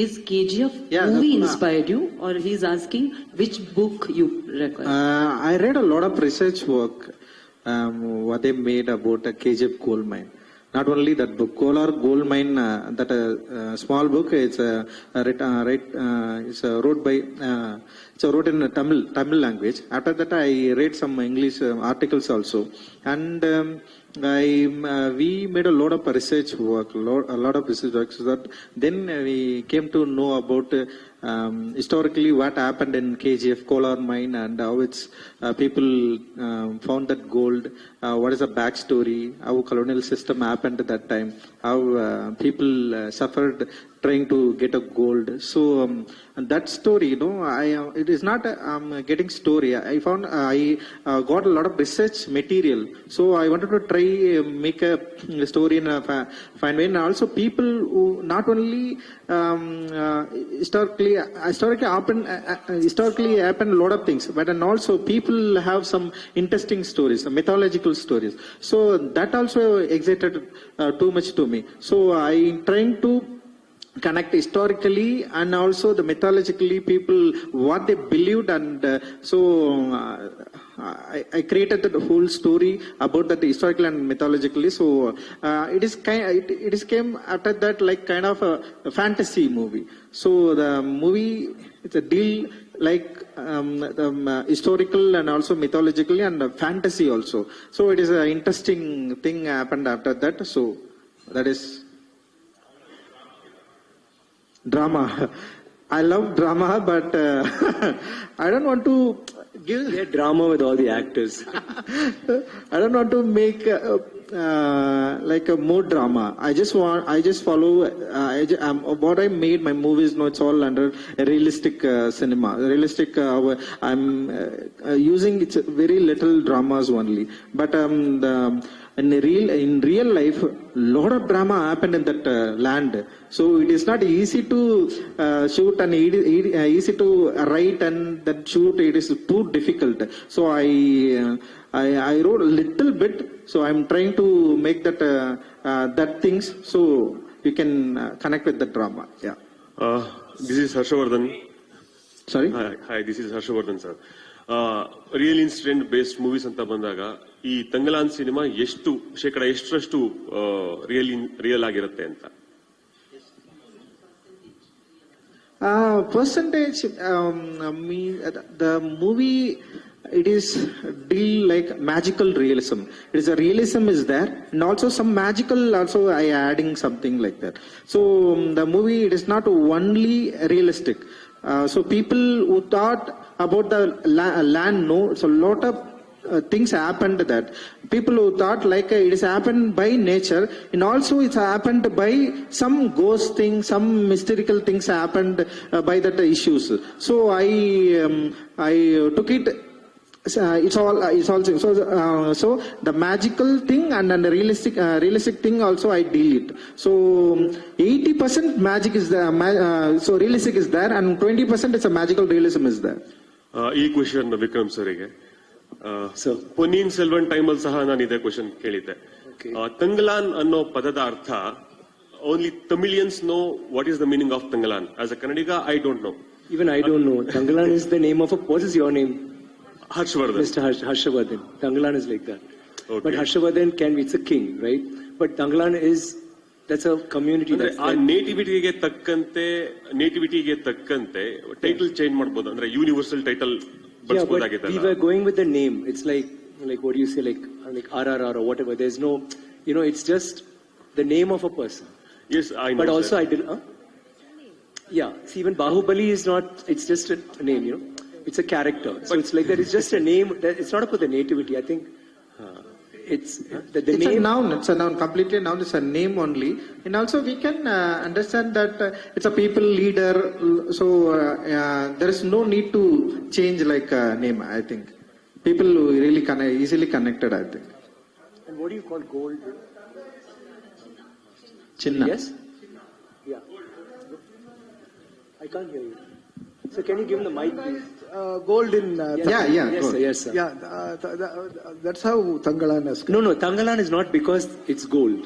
Is KGF movie inspired you, or he's asking which book you require? I read a lot of research work, what they made about a KGF gold mine. Not only that book, Kolar Gold Mine, that small book, it's wrote by, it's wrote in Tamil language. After that, I read some English articles also, and we made a lot of research work, a lot of research work. So that then we came to know about historically what happened in KGF Kolar mine and how it's people found that gold. What is the backstory? How colonial system happened at that time? How people suffered trying to get a gold. So that story, it is not getting story. I found I got a lot of research material. So I wanted to try make a story in a fine way. And also people who not only historically happened a lot of things, but and also people have some interesting stories, mythological stories. So that also excited too much to me. So I trying to connect historically and also the mythologically people what they believed, and I created the whole story about that historical and mythologically. So it is came after that like kind of a fantasy movie. So the movie, it's a deal like the historical and also mythologically and fantasy also. So it is an interesting thing happened after that. So that is drama. I love drama, but I don't want to give drama with all the actors. I don't want to make like a more drama. I just follow what I made my movies. No, it's all under realistic cinema. Realistic. I'm using it's very little dramas only, but in real life, lot of drama happened in that land. So it is not easy to shoot and easy to write and that shoot. It is too difficult. So I wrote a little bit. So I'm trying to make that things so you can connect with the drama. Yeah. This is Harshavardhan. Sorry. Hi. This is Harshavardhan, sir. Real incident based movies ಅಂತ ಬಂದಾಗ ಈ ತಂಗಲಾನ್ cinema ಎಷ್ಟರಷ್ಟು real ಆಗಿರುತ್ತೆ ಅಂತ? Percentage, the movie, it is deal like magical realism. It is a realism is there, and also some magical also I adding something like that. So the movie, it is not only realistic. So people who thought about the land, no, so lot of things happened that people who thought like it is happened by nature, and also it's happened by some ghost thing, some mystical things happened by that issues. So I took it. It's all so the magical thing and the realistic thing also I deal it. So 80% magic is there, so realistic is there, and 20% is a magical realism is there. ಈ question Vikram ಸರ್ಗೆ, ಪೊನ್ನಿಯಿನ್ ಸೆಲ್ವನ್ ಟೈಮಲ್ಲಿ ಸಹ ನಾನು ಇದೇ question ಕೇಳಿದ್ದೆ. ತಂಗಲಾನ್ ಅನ್ನೋ ಪದದ ಅರ್ಥ only Tamilians know what is the meaning of Thangalaan. As a Kannadiga I don't know. Even I don't know. Thangalaan is the name of a. What is your name? Harshavardhan. Mr. Harshavardhan. Thangalaan is like that. Okay. But Harshavardhan it's a king, right? But Thangalaan is, that's a community. ಆ ನೇಟಿವಿಟಿಗೆ ತಕ್ಕಂತೆ title change ಮಾಡಬಹುದು, ಅಂದ್ರೆ universal title ಬಳಸಬಹುದಾಗಿದೆ. We were going with the name. It's like what do you say, like RRR or whatever. There's no, it's just the name of a person. Yes, I know. But also I did. Yeah. See, even Bahubali is not. It's just a name, It's a character. So it's like that. It's just a name. It's not about the nativity. I think. it's the It's name. a noun. It's a noun. Completely noun. It's a name only. And also we can understand that it's a people leader. So there is no need to change like name. I think people really easily connected. I think. And what do you call gold? Chinna. Yes. Yeah. I can't hear you. So can you give him the mic, please? Gold in Yeah. Yes, Good. sir. Yes, sir. yeah. That's how Thangalaan is. No. Thangalaan is not because it's gold.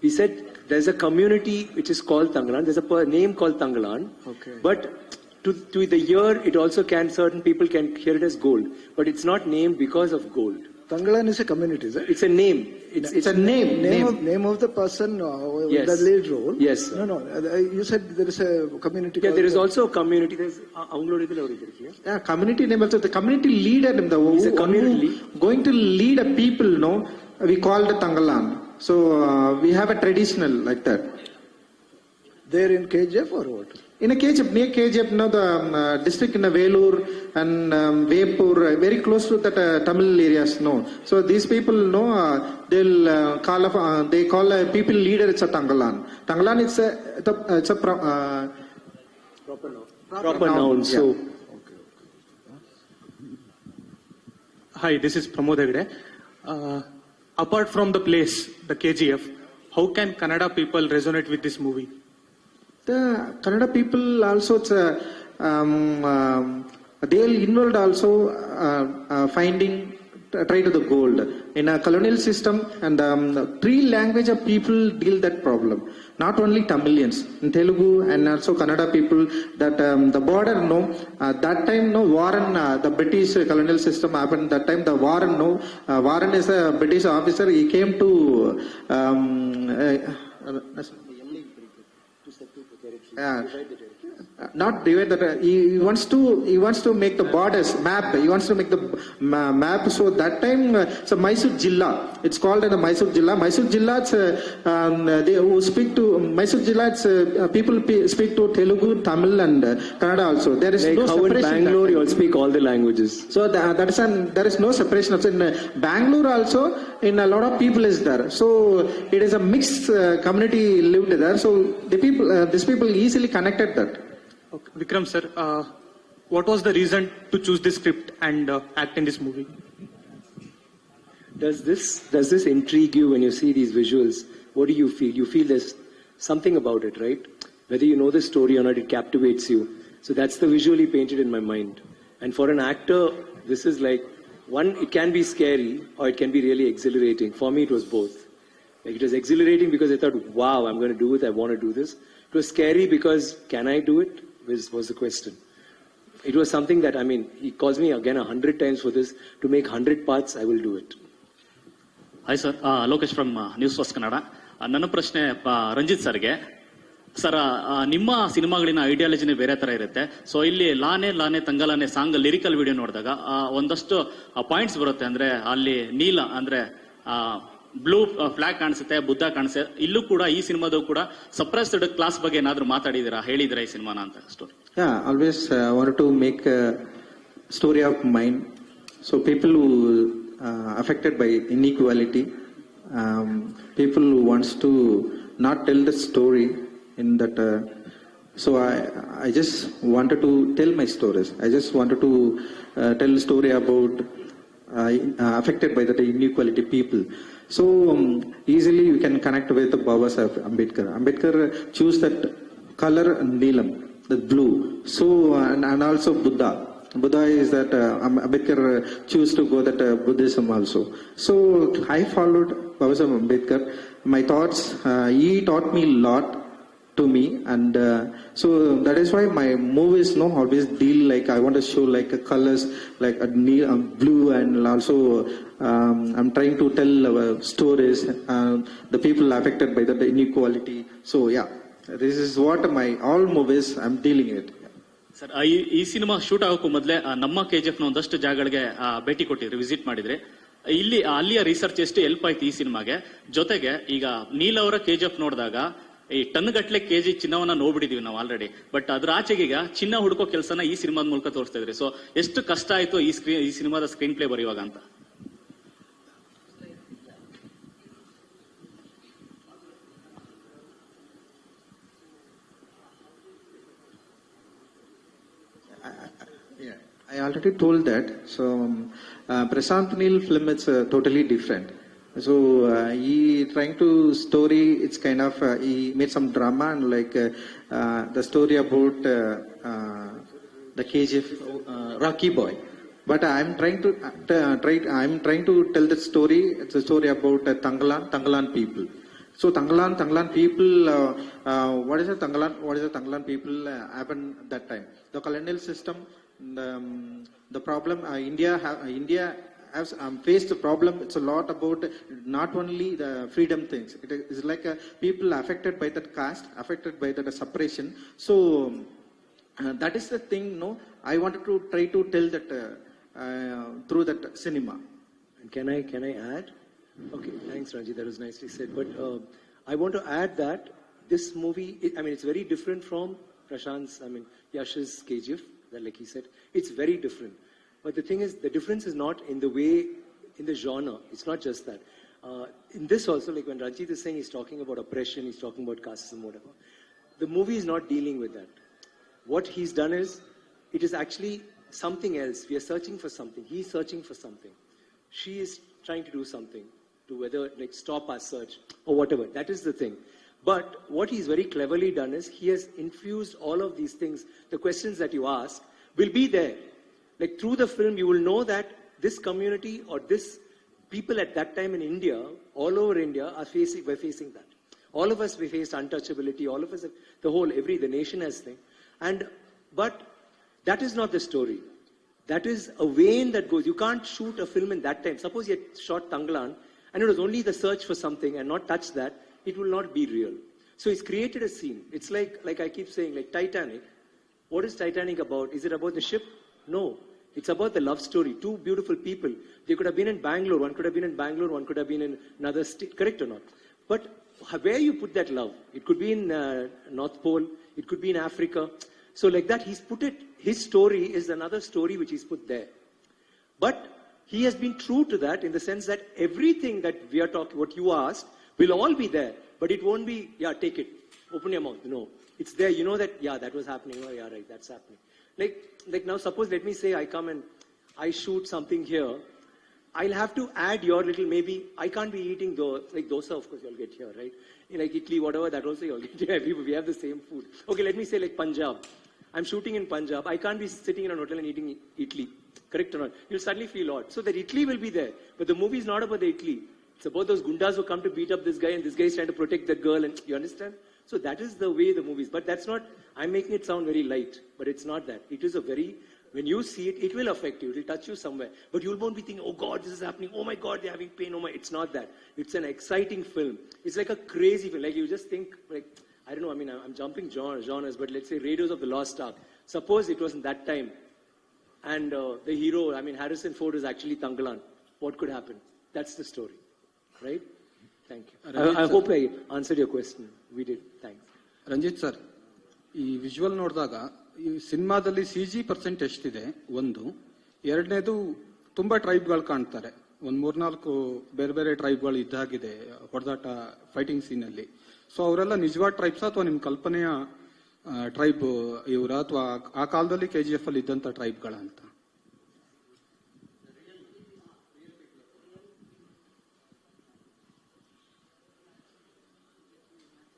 He said there's a community which is called Thangalaan. There's a name called Thangalaan. Okay. But to the year, it also can, certain people can hear it as gold. But it's not named because of gold. Thangalaan is a community, is it? It's a name. It's a name. Name of the person Yes. the lead role. Yes, sir. No. You said there is a community. Yeah, called there is also a community. There's Yeah, community name also. The community leader, He's a community who going to lead a people. No, we call the Thangalaan. So we have a traditional like that. There in KGF or what? In a KGF, near KGF, the district in Velur and Vepur, very close to that Tamil areas, no. So these people, they'll they call a people leader, it's a Thangalaan. Thangalaan, it's a proper noun. So, Hi, this is Pramod Hegde. Apart from the place, the KGF, how can Kannada people resonate with this movie? The Kannada people also, it's they'll involved also try to the gold in a colonial system, and three language of people deal that problem. Not only Tamilians, in Telugu and also Kannada people, that the border, that time, Warren, the British colonial system happened, that time the Warren, Warren is a British officer, he came to, not divide that. He wants to make the borders map. He wants to make the map. So that time, so Mysore Jilla. It's called the Mysore Jilla. Mysore Jilla. They who speak to Mysore Jilla. People speak to Telugu, Tamil, and Kannada also. There is like no how separation. In Bangalore, you all speak all the languages. So there is no separation. Also in Bangalore also, in a lot of people is there. So it is a mixed community lived there. So the people, these people easily connected that. Okay. Vikram sir, what was the reason to choose this script and act in this movie? Does this intrigue you when you see these visuals? What do you feel? You feel there's something about it, right? Whether you know the story or not, it captivates you. So that's the visually painted in my mind. And for an actor, this is like, one, it can be scary or it can be really exhilarating. For me, it was both. Like, it was exhilarating because I thought, wow, I'm going to do it. I want to do this. It was scary because, can I do it? Was the question. It was something that, he calls me again 100 times for this. To make 100 parts, I will do it. Hi sir, Lokesh from News First Kannada. ನನ್ನ ಪ್ರಶ್ನೆ ರಂಜಿತ್ ಸರ್ಗೆ. Sir, ನಿಮ್ಮ ಸಿನಿಮಾಗಳಿನ ಐಡಿಯಾಲಜಿನೇ ಬೇರೆ ತರ ಇರುತ್ತೆ. So ಇಲ್ಲಿ ಲಾನೆ ತಂಗಲಾನೆ song lyrical video ನೋಡಿದಾಗ ಒಂದಷ್ಟು ಪಾಯಿಂಟ್ಸ್ ಬರುತ್ತೆ. ಅಂದ್ರೆ ಅಲ್ಲಿ ನೀಲ ಅಂದ್ರೆ ಬ್ಲೂ ಫ್ಲಾಗ್ ಕಾಣಿಸುತ್ತೆ, ಬುದ್ಧ ಕಾಣಿಸುತ್ತೆ. ಇಲ್ಲೂ ಕೂಡ ಈ ಸಿನಿಮಾದ ಕೂಡ ಸಪ್ರೆಸ್ಡ್ ಕ್ಲಾಸ್ ಬಗ್ಗೆ ಏನಾದ್ರು ಮಾತಾಡಿದಿರಾ, ಹೇಳಿದಿರಾ ಈ ಸಿನಿಮಾನ ಅಂತ story? Always wanted to make a story of mine. So people who affected by inequality, people who wants to not tell the story in that. So I just wanted to tell my stories. I just wanted to tell a story about affected by that inequality people. So easily you can connect with the Baba Sahib Ambedkar. Ambedkar choose that color Neelam, the blue. So and also Buddha. Buddha is that Ambedkar choose to go that Buddhism also. So I followed Baba Sahib Ambedkar. My thoughts, he taught me a lot to me, and so that is why my movies always deal like I want to show like colors like blue, and also I'm trying to tell stories, the people affected by the inequality. So yeah, this is what all movies I'm dealing with. Sir, ಈ cinema shoot ಆಗೋಕ್ಕೂ ಮೊದಲೇ ನಮ್ಮ KGF ನ ಒಂದಷ್ಟು ಜಾಗಗಳಿಗೆ ಭೇಟಿ ಕೊಟ್ಟಿದ್ರಿ, visit ಮಾಡಿದ್ರಿ. ಅಲ್ಲಿಯ research ಎಷ್ಟು ಹೆಲ್ಪ್ ಆಯ್ತು ಈ ಸಿನಿಮಾಗೆ? ಜೊತೆಗೆ ಈಗ ನೀಲ್ ಅವರ KGF ನೋಡಿದಾಗ ಈ ಟನ್ ಗಟ್ಲೆ ಕೆಜಿ ಚಿನ್ನವನ್ನ ನೋಡ್ಬಿಟ್ಟಿದೀವಿ ನಾವು ಆಲ್ರೆಡಿ. ಬಟ್ ಅದ್ರ ಆಚೆಗೀಗ ಚಿನ್ನ ಹುಡುಕೋ ಕೆಲಸನ ಈ ಸಿನಿಮಾದ ಮೂಲಕ ತೋರಿಸ್ತಾ ಇದ್ರಿ. ಸೊ ಎಷ್ಟು ಕಷ್ಟ ಆಯ್ತು ಈ ಸಿನಿಮಾದ ಸ್ಕ್ರೀನ್ ಪ್ಲೇ ಬರೆಯುವಾಗ ಅಂತ? already told that. So Prashant Neel film is totally different. So he trying to story. It's kind of he made some drama and like the story about the KGF Rocky Boy. But I'm trying to tell the story. It's a story about Thangalaan people. So Thangalaan people. What is the Thangalaan people happened that time? The colonial system. The problem India has faced the problem. It's a lot about not only the freedom things. It is like people affected by that caste, affected by that separation. So that is the thing. No, I wanted to try to tell that through that cinema. Can I add? Okay, thanks, Ranjith. That was nicely said. But I want to add that this movie, it's very different from Prashant's, Yash's KGF. That, like he said, it's very different. But the thing is, the difference is not in the way, in the genre. It's not just that. In this also, like when Ranjith is saying he's talking about oppression, he's talking about casteism, whatever. The movie is not dealing with that. What he's done is, it is actually something else. We are searching for something. He's searching for something. She is trying to do something to whether like stop our search or whatever. That is the thing. But what he's very cleverly done is he has infused all of these things. The questions that you ask will be there. Like through the film, you will know that this community or this people at that time in India, all over India, were facing that. All of us, we faced untouchability. All of us, the nation has thing. But that is not the story. That is a vein that goes. You can't shoot a film in that time. Suppose you had shot Thangalaan and it was only the search for something and not touch that, it will not be real. So he's created a scene. It's like I keep saying, like Titanic. What is Titanic about? Is it about the ship? No. It's about the love story. Two beautiful people. They could have been in Bangalore. One could have been in Bangalore. One could have been in another state. Correct or not? But where you put that love? It could be in North Pole. It could be in Africa. So like that, he's put it. His story is another story which he's put there. But he has been true to that in the sense that everything that we are talking, what you asked, will all be there. But it won't be, take it. Open your mouth. No. It's there. You know that, that was happening. Oh, yeah, right. That's happening. Like now, suppose, let me say I come and I shoot something here. I'll have to add your little, maybe, I can't be eating dosa, of course, you'll get here, right? Like Italy, whatever, that also you'll get here. We have the same food. Okay, let me say like Punjab. I'm shooting in Punjab. I can't be sitting in an hotel and eating Italy. Correct or not? You'll suddenly feel odd. So that Italy will be there. But the movie is not about the Italy. It's about those gundas who come to beat up this guy and this guy is trying to protect that girl. And you understand? So that is the way the movie is. But that's not, I'm making it sound very light. But it's not that. It is a very, when you see it, it will affect you. It will touch you somewhere. But you won't be thinking, oh God, this is happening. Oh my God, they're having pain. Oh my, it's not that. It's an exciting film. It's like a crazy film. Like you just think, like, I don't know, I'm jumping genres, but let's say Raiders of the Lost Ark. Suppose it was in that time. And the hero, Harrison Ford is actually Thangalaan. What could happen? That's the story. Right? Thank you. I hope I answered your question. We did. Thanks. Ranjith sir, ಈ visual ನೋಡಿದಾಗ ಈ ಸಿನಿಮಾದಲ್ಲಿ CG % ಎಷ್ಟಿದೆ ಒಂದು, ಎರಡನೇದು ತುಂಬಾ ಟ್ರೈಬ್ಗಳು ಕಾಣ್ತಾರೆ. ಒಂದ್ 3-4 ಬೇರೆ ಬೇರೆ ಟ್ರೈಬ್ಗಳು ಇದ್ದಾಗಿದೆ ಹೊಡೆದಾಟ ಫೈಟಿಂಗ್ ಸೀನ್ ಅಲ್ಲಿ. ಸೊ ಅವರೆಲ್ಲ ನಿಜವಾದ ಟ್ರೈಬ್ಸ್ ಅಥವಾ ನಿಮ್ ಕಲ್ಪನೆಯ ಟ್ರೈಬ್ ಇವರ ಅಥವಾ ಆ ಕಾಲದಲ್ಲಿ KGF ಅಲ್ಲಿ ಇದ್ದಂತ ಟ್ರೈಬ್ಗಳ ಅಂತ?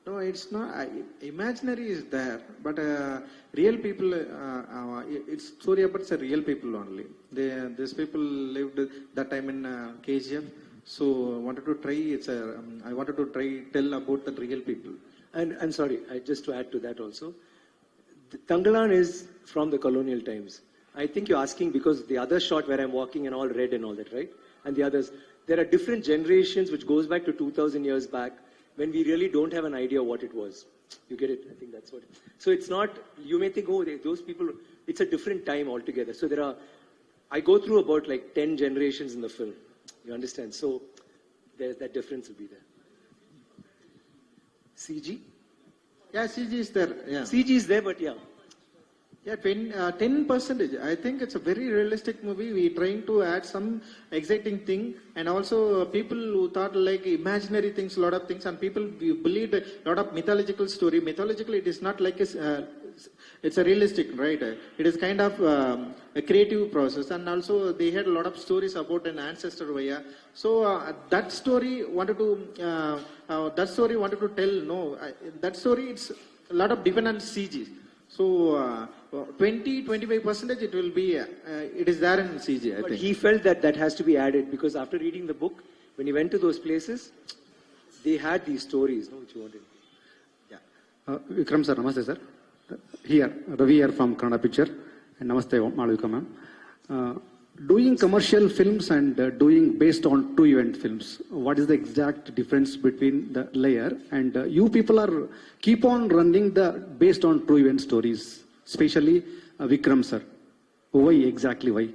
No, it's not. Imaginary is there, but real people. It's story about the real people only. These people lived that time in KGF, so I wanted to try. I wanted to tell about the real people. And I'm sorry, just to add to that also, Thangalaan is from the colonial times. I think you're asking because the other shot where I'm walking and all red and all that, right? And the others, there are different generations which goes back to 2,000 years back. When we really don't have an idea what it was. You get it? I think that's what. So it's not, you may think, oh, those people, it's a different time altogether. So I go through about like 10 generations in the film. You understand? So that difference will be there. CG? Yeah, CG is there. Yeah. CG is there, but yeah. Yeah, 10%. I think it's a very realistic movie. We're trying to add some exciting thing, and also people who thought like imaginary things, a lot of things, and people believed a lot of mythological story. Mythological, it is not like it's a realistic, right? It is kind of a creative process, and also they had a lot of stories about an ancestor Vaya. So that story wanted to tell. No, that story it's a lot of depend on CG. So 20-25% it will be it is there in CG. I But think he felt that has to be added because after reading the book, when he went to those places, they had these stories, no, which you wanted. Vikram sir, namaste sir. Here, Ravee here from Kannada Pichhar. And namaste, Malvika ma'am. Doing commercial films and doing based on true event films, what is the exact difference between the layer? And you people are keep on running the based on true event stories, especially Vikram sir. Why exactly why?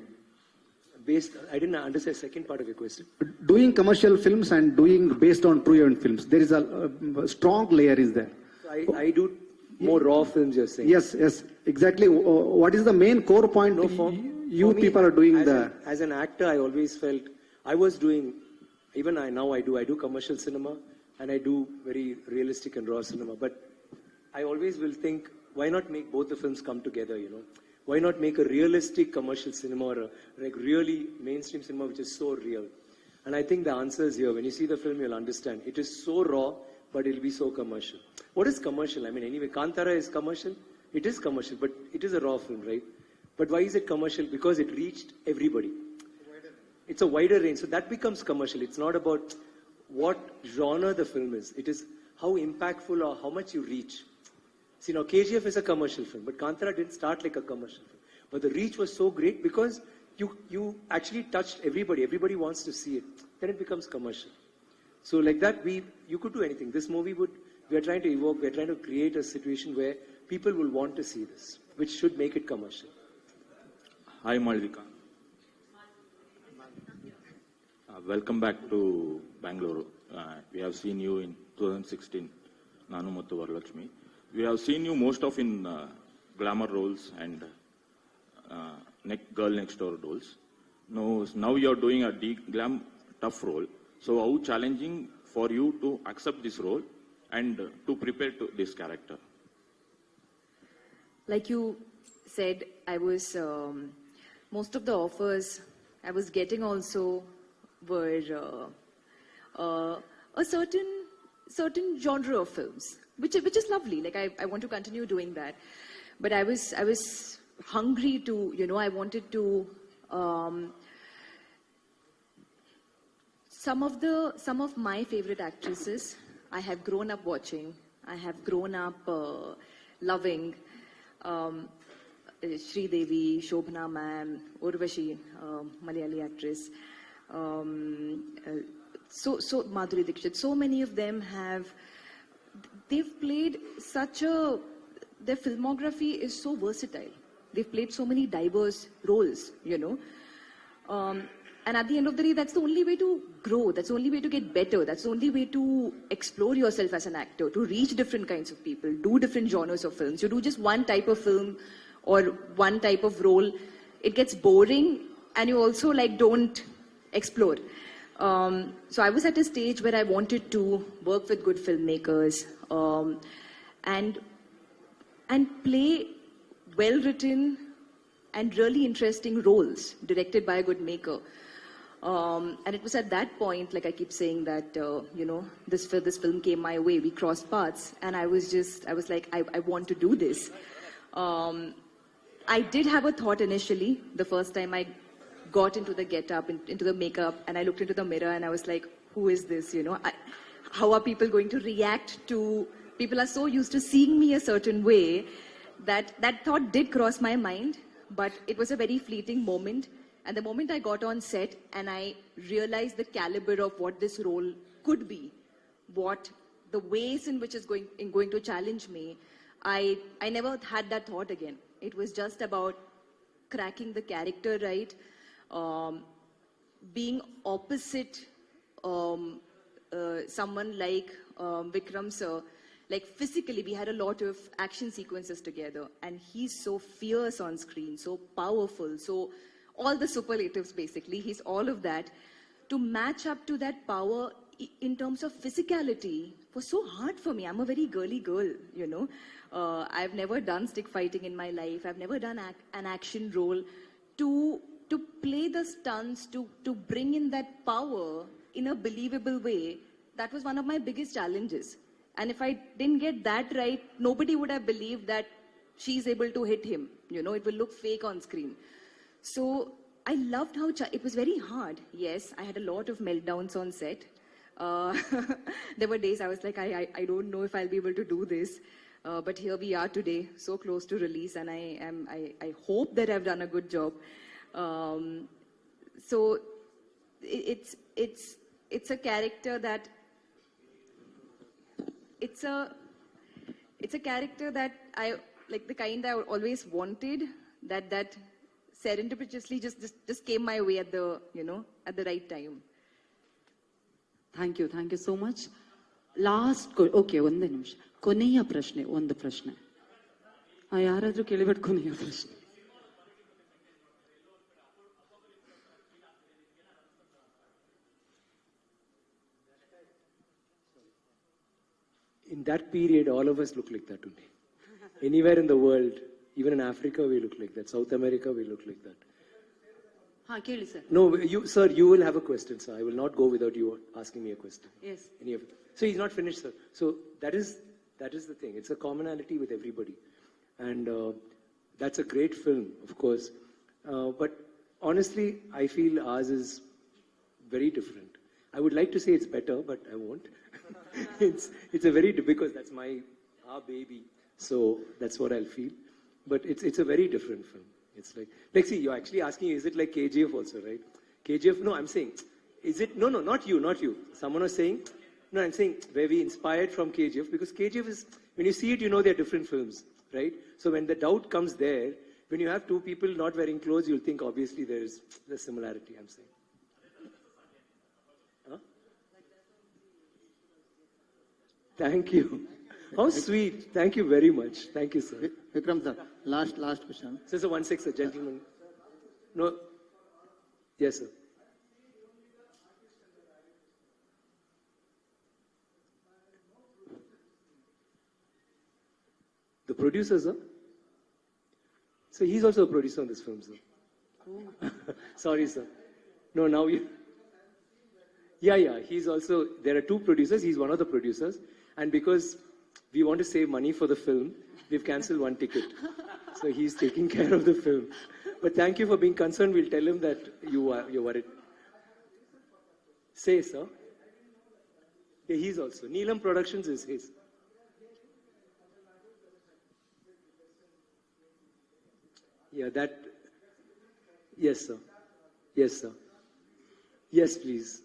I didn't understand the second part of your question. Doing commercial films and doing based on true event films, there is a strong layer is there. So I do more raw films, you're saying? Yes, exactly. What is the main core point you people are doing As an actor, I always felt, I was doing, even now I do commercial cinema and I do very realistic and raw cinema. But I always will think, why not make both the films come together, you know? Why not make a realistic commercial cinema or a like really mainstream cinema which is so real? And I think the answer is here. When you see the film, you'll understand. It is so raw, but it'll be so commercial. What is commercial? I mean, anyway, Kantara is commercial. It is commercial, but it is a raw film, right? But why is it commercial? Because it reached everybody. It's a wider range. So that becomes commercial. It's not about what genre the film is. It is how impactful or how much you reach. See, now KGF is a commercial film, but Kantara didn't start like a commercial film. But the reach was so great because you actually touched everybody. Everybody wants to see it. Then it becomes commercial. So like that, you could do anything. This movie we are trying to evoke, we are trying to create a situation where people will want to see this, which should make it commercial. Hi, Malvika. Welcome back to Bengaluru. We have seen you in 2016, Nanu Mattu Varalakshmi. We have seen you most of in glamour roles and girl next door roles. Now you are doing a glam tough role. So how challenging for you to accept this role and to prepare to this character? Like you said, I was most of the offers I was getting also were a certain genre of films, which is lovely. Like I want to continue doing that, but I was hungry to, you know, I wanted to some of my favorite actresses I have grown up watching. I have grown up loving. Sri Devi, Shobhana ma'am, Urvashi, Malayali actress, so Madhuri Dixit, so many of them they've played their filmography is so versatile. They've played so many diverse roles, you know. And at the end of the day, that's the only way to grow. That's the only way to get better. That's the only way to explore yourself as an actor, to reach different kinds of people, do different genres of films. You do just one type of film or one type of role, it gets boring and you also like don't explore. So I was at a stage where I wanted to work with good filmmakers and play well-written and really interesting roles directed by a good maker. And it was at that point, like I keep saying that, you know, this film came my way, we crossed paths, and I was like, I want to do this. I did have a thought initially, the first time I got into the get-up, into the makeup, and I looked into the mirror and I was like, who is this, you know? How are people going to react to, people are so used to seeing me a certain way that thought did cross my mind, but it was a very fleeting moment. And the moment I got on set and I realized the caliber of what this role could be, what the ways in which it's going to challenge me, I never had that thought again. It was just about cracking the character right, being opposite someone like Vikram sir. Like physically, we had a lot of action sequences together, and he's so fierce on screen, so powerful, so all the superlatives basically, he's all of that. To match up to that power in terms of physicality, was so hard for me. I'm a very girly girl, you know. I've never done stick fighting in my life. I've never done an action role. To play the stunts, to bring in that power in a believable way, that was one of my biggest challenges. And if I didn't get that right, nobody would have believed that she's able to hit him. You know, it will look fake on screen. So I loved how it was very hard. Yes, I had a lot of meltdowns on set. There were days I was like, I don't know if I'll be able to do this. But here we are today, so close to release, and I hope that I've done a good job. So it's a character that it's a character that I like, the kind I always wanted, that serendipitously just came my way at the right time. Thank you so much. Last okay, ಒಂದೇ ನಿಮಿಷ. ಕೊನೆಯ ಪ್ರಶ್ನೆ, ಒಂದು ಪ್ರಶ್ನೆ ಯಾರಾದ್ರೂ ಕೇಳಿಬಿಟ್ಟು ಕೊನೆಯ ಪ್ರಶ್ನೆ. In that period, all of us look like that only. Anywhere in the world, even in Africa, we look like that. South America, we look like that. ಹಾ, ಕೇಳಿ sir. No, sir, you will have a question, sir. I will not go without you asking me a question. Yes. Any of it. So he's not finished, sir. So that is the thing. It's a commonality with everybody. And that's a great film, of course. But honestly, I feel ours is very different. I would like to say it's better, but I won't. It's a very, because that's our baby. So that's what I'll feel. But it's a very different film. It's like see, you're actually asking, is it like KGF also, right? KGF, no, I'm saying, is it, no, not you. Someone was saying, no, I'm saying, where we inspired from KGF, because KGF is, when you see it, you know they're different films, right? So when the doubt comes there, when you have two people not wearing clothes, you'll think obviously there's the similarity, I'm saying. Huh? Thank you. How sweet. Thank you very much. Thank you, sir. Vikram sir, last question. Sir, 1-6, a gentleman. No. Yes, sir. The producer, sir? So he's also a producer on this film, sir. Oh. Sorry, sir. No, now you... Yeah, he's also... There are two producers. He's one of the producers. And because we want to save money for the film, we've cancelled one ticket. So he's taking care of the film. But thank you for being concerned. We'll tell him that you're worried. Say, sir. Yeah, he's also. Neelam Productions is his. Yeah, that... Yes, sir. Yes, sir. Yes, please.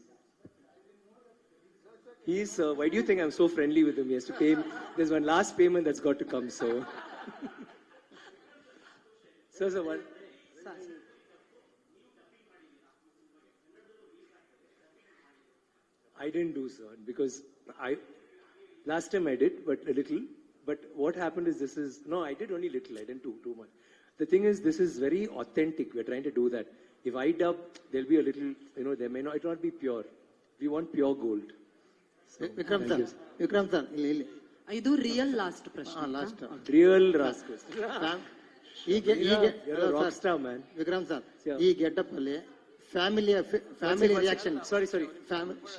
Why do you think I'm so friendly with him? He has to pay him. There's one last payment that's got to come, so. Sir, what? I didn't do, sir, because last time I did, but a little. But what happened is I did only little. I didn't do too much. The thing is, this is very authentic. We're trying to do that. If I dub, there'll be a little, there may not be pure. We want pure gold. Vikram sir, ಇದು real last ಪ್ರಶ್ನೆ. last. Real last question. You're a rock star, man. Vikram sir, ಈ getup ಅಲ್ಲಿ family reaction. Sorry.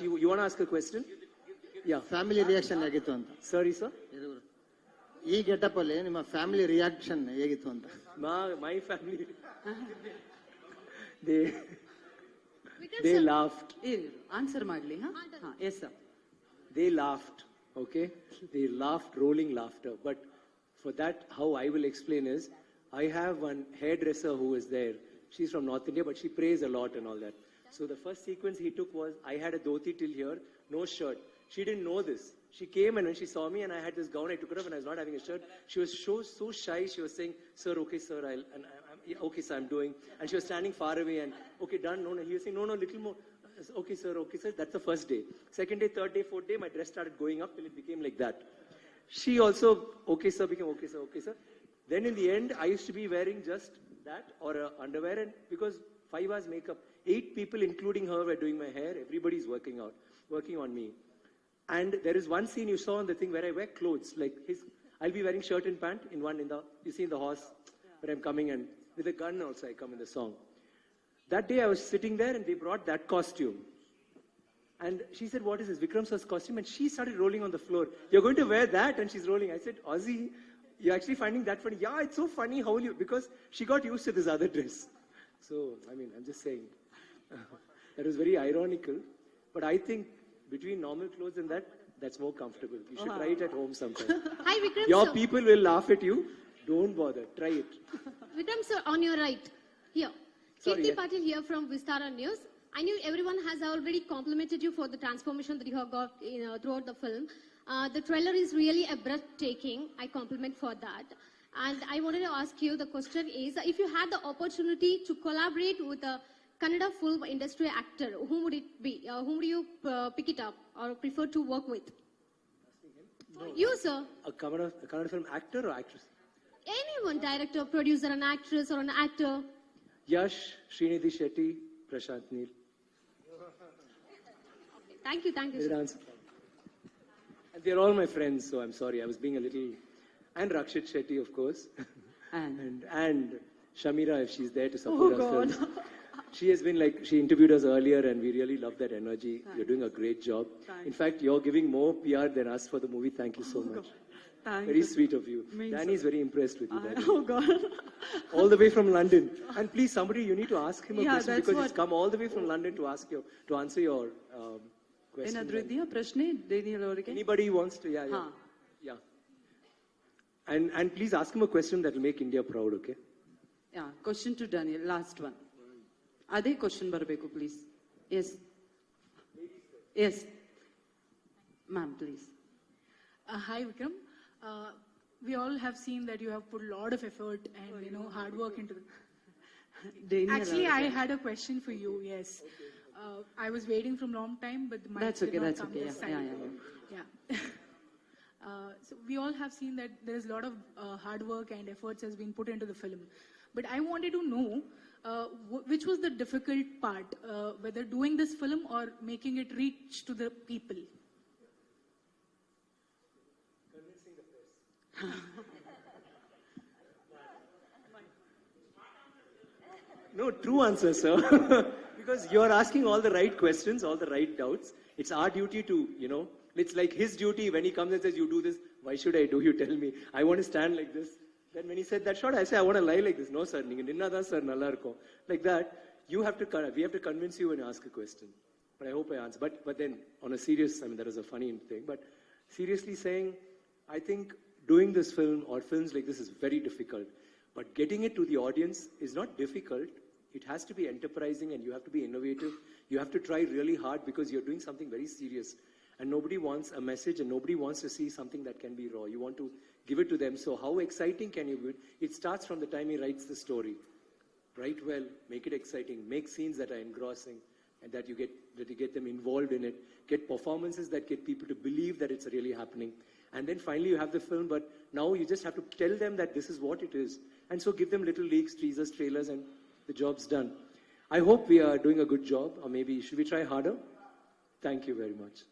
You want to ask a question? Yeah. Family reaction ಹೇಗಿತ್ತು ಅಂತ. Sorry, sir. ಈ getup ಅಲ್ಲಿ ನಿಮ್ಮ family reaction ಹೇಗಿತ್ತು ಅಂತ. My family, they laughed. Answer ಮಾಡ್ಲಿ? Yes sir. They laughed, okay? They laughed, rolling laughter. But for that, how I will explain is, I have one hairdresser who is there. She's from North India, but she prays a lot and all that. So the first sequence he took was, I had a dhoti till here, no shirt. She didn't know this. She came and when she saw me and I had this gown, I took it off and I was not having a shirt. She was so shy. She was saying, sir, okay, sir, okay, sir, I'm doing. And she was standing far away and, okay, done. No. He was saying, no, little more. Okay, sir. That's the first day. Second day, third day, fourth day, my dress started going up till it became like that. She also, okay, sir, became okay, sir. Then in the end, I used to be wearing just that or underwear, and because 5 hours makeup. 8 people, including her, were doing my hair. Everybody's working on me. And there is one scene you saw on the thing where I wear clothes. Like I'll be wearing shirt and pant you see in the horse where I'm coming, and with a gun also I come in the song. That day I was sitting there and they brought that costume. And she said, what is this? Vikram sir's costume. And she started rolling on the floor. You're going to wear that? And she's rolling. I said, Ozzy, you're actually finding that funny? Yeah, it's so funny. How will you? Because she got used to this other dress. So, I mean, I'm just saying. That was very ironical. But I think between normal clothes and that's more comfortable. You should try it at home sometime. Hi, Vikram Your sir. people will laugh at you. Don't bother. Try it. Vikram sir, on your right. Here. Sorry, Kirti Patil here from Vistara News. I knew everyone has already complimented you for the transformation that you have got throughout the film. The trailer is really a breathtaking. I compliment for that. And I wanted to ask you, the question is, if you had the opportunity to collaborate with a Kannada film industry actor, whom would it be? Whom would you pick it up or prefer to work with? No. You, sir. A Kannada film actor or actress? Anyone, director, producer, an actress or an actor. Yash, Srinidhi Shetty, Prashant Neel. Thank you, Good answer. And they're all my friends, so I'm sorry. I was being a little... And Rakshit Shetty, of course. And Shamira, if she's there to support us. She has been she interviewed us earlier and we really love that energy. Thanks. You're doing a great job. Thanks. In fact, you're giving more PR than us for the movie. Thank you so much. Very sweet of you. Danny is very impressed with you. Danny. Oh God. All the way from London. And please, somebody, you need to ask him a Yeah, question that's because what- he's come all the way from London to answer your question. ಏನಾದ್ರೂ ಇದೆಯಾ ಪ್ರಶ್ನೆ Daniel ಅವರಿಗೆ? Anybody wants to, yeah. And please ask him a question that will make India proud, okay? Yeah, question to Daniel, last one. ಅದೇ question ಬರಬೇಕು please. Yes ma'am please. Hi Vikram. We all have seen that you have put a lot of effort and hard work into it. Actually, I had a question for you. Yes, I was waiting from long time, but the mic That's okay. did not That's come okay. this Yeah, time. Yeah. So we all have seen that there is a lot of hard work and efforts has been put into the film. But I wanted to know which was the difficult part, whether doing this film or making it reach to the people. Convincing the press. No, true answer, sir. Because you're asking all the right questions, all the right doubts. It's our duty to, it's like his duty when he comes and says, you do this, why should I do? You tell me. I want to stand like this. Then when he said that shot, I say, I want to lie like this. No, sir. Sir, like that. We have to convince you when you ask a question. But I hope I answer. But then, on a serious, that is a funny thing. But seriously saying, I think doing this film or films like this is very difficult. But getting it to the audience is not difficult. It has to be enterprising and you have to be innovative. You have to try really hard because you're doing something very serious. And nobody wants a message and nobody wants to see something that can be raw. You want to give it to them. So how exciting can you be? It starts from the time he writes the story. Write well, make it exciting, make scenes that are engrossing and that you get them involved in it. Get performances that get people to believe that it's really happening. And then finally you have the film, but now you just have to tell them that this is what it is. And so give them little leaks, teasers, trailers, and the job's done. I hope we are doing a good job, or maybe should we try harder? Thank you very much.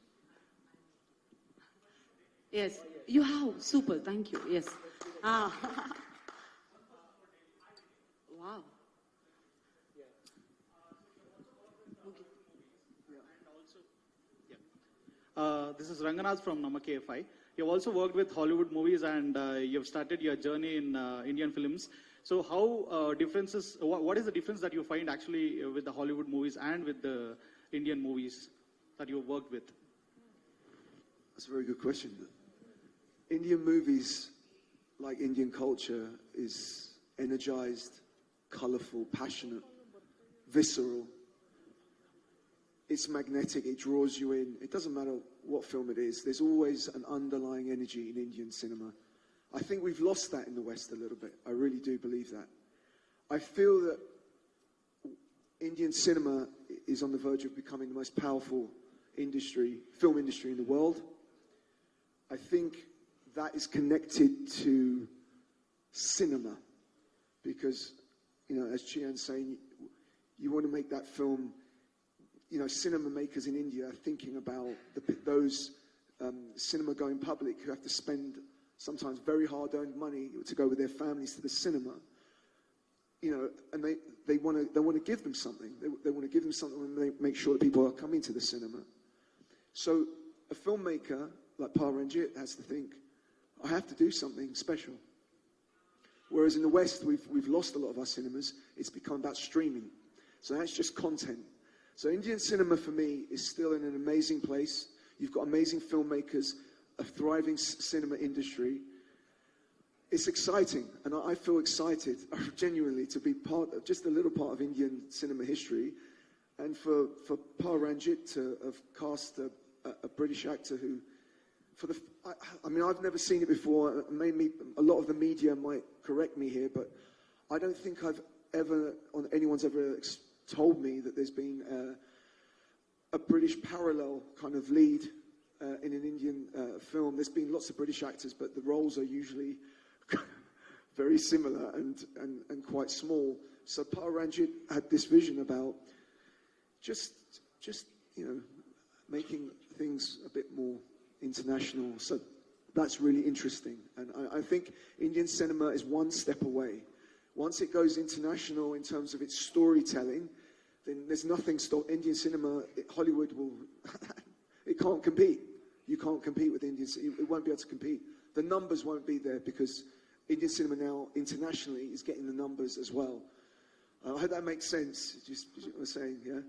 Yes, you have. Super, thank you. Yes. Wow. This is Ranganath from Namakfi. You've also worked with Hollywood movies and you've started your journey in Indian films. So what is the difference that you find actually with the Hollywood movies and with the Indian movies that you've worked with? That's a very good question. Indian movies, like Indian culture, is energized, colorful, passionate, visceral. It's magnetic, it draws you in. It doesn't matter what film it is. There's always an underlying energy in Indian cinema. I think we've lost that in the West a little bit. I really do believe that. I feel that Indian cinema is on the verge of becoming the most powerful film industry in the world. I think that is connected to cinema because, as Chiyaan's saying, you want to make that film, you know, cinema makers in India are thinking about those cinema-going public who have to spend sometimes very hard-earned money to go with their families to the cinema. You know, and they want to give them something. They want to give them something and they make sure that people are coming to the cinema. So a filmmaker like Ranjith has to think, I have to do something special. Whereas in the West, we've lost a lot of our cinemas. It's become about streaming. So that's just content. So Indian cinema for me is still in an amazing place. You've got amazing filmmakers, a thriving cinema industry. It's exciting, and I feel excited, genuinely, to be part of just a little part of Indian cinema history, and for Ranjith to have cast a British actor who, I mean, I've never seen it before. Maybe a lot of the media might correct me here, but I don't think anyone's ever told me that there's been a British parallel kind of lead in an Indian film. There's been lots of British actors, but the roles are usually very similar and quite small. So Ranjith had this vision about just you know, making things a bit more international. So that's really interesting. And I think Indian cinema is one step away. Once it goes international in terms of its storytelling, then there's nothing stop Indian cinema. Hollywood will, it can't compete. You can't compete with Indian cinema. It won't be able to compete. The numbers won't be there because Indian cinema now internationally is getting the numbers as well. I hope that makes sense, just what I'm saying, yeah?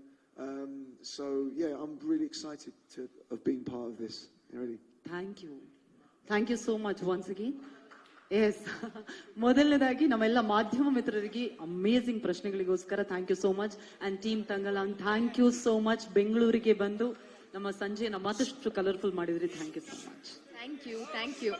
So, yeah, I'm really excited to have been part of this, really. Thank you. Thank you so much once again. Yes. ಮೊದಲನೇದಾಗಿ ನಮ್ಮೆಲ್ಲ ಮಾಧ್ಯಮ ಮಿತ್ರರಿಗೆ amazing ಪ್ರಶ್ನೆಗಳಿಗೋಸ್ಕರ thank you so much. And team Thangalaan thank you so much. ಬೆಂಗಳೂರಿಗೆ ಬಂದು ನಮ್ಮ ಸಂಜೆನ ಮತ್ತಷ್ಟು ಕಲರ್ಫುಲ್ ಮಾಡಿದ್ರಿ. Thank you so much. Thank you.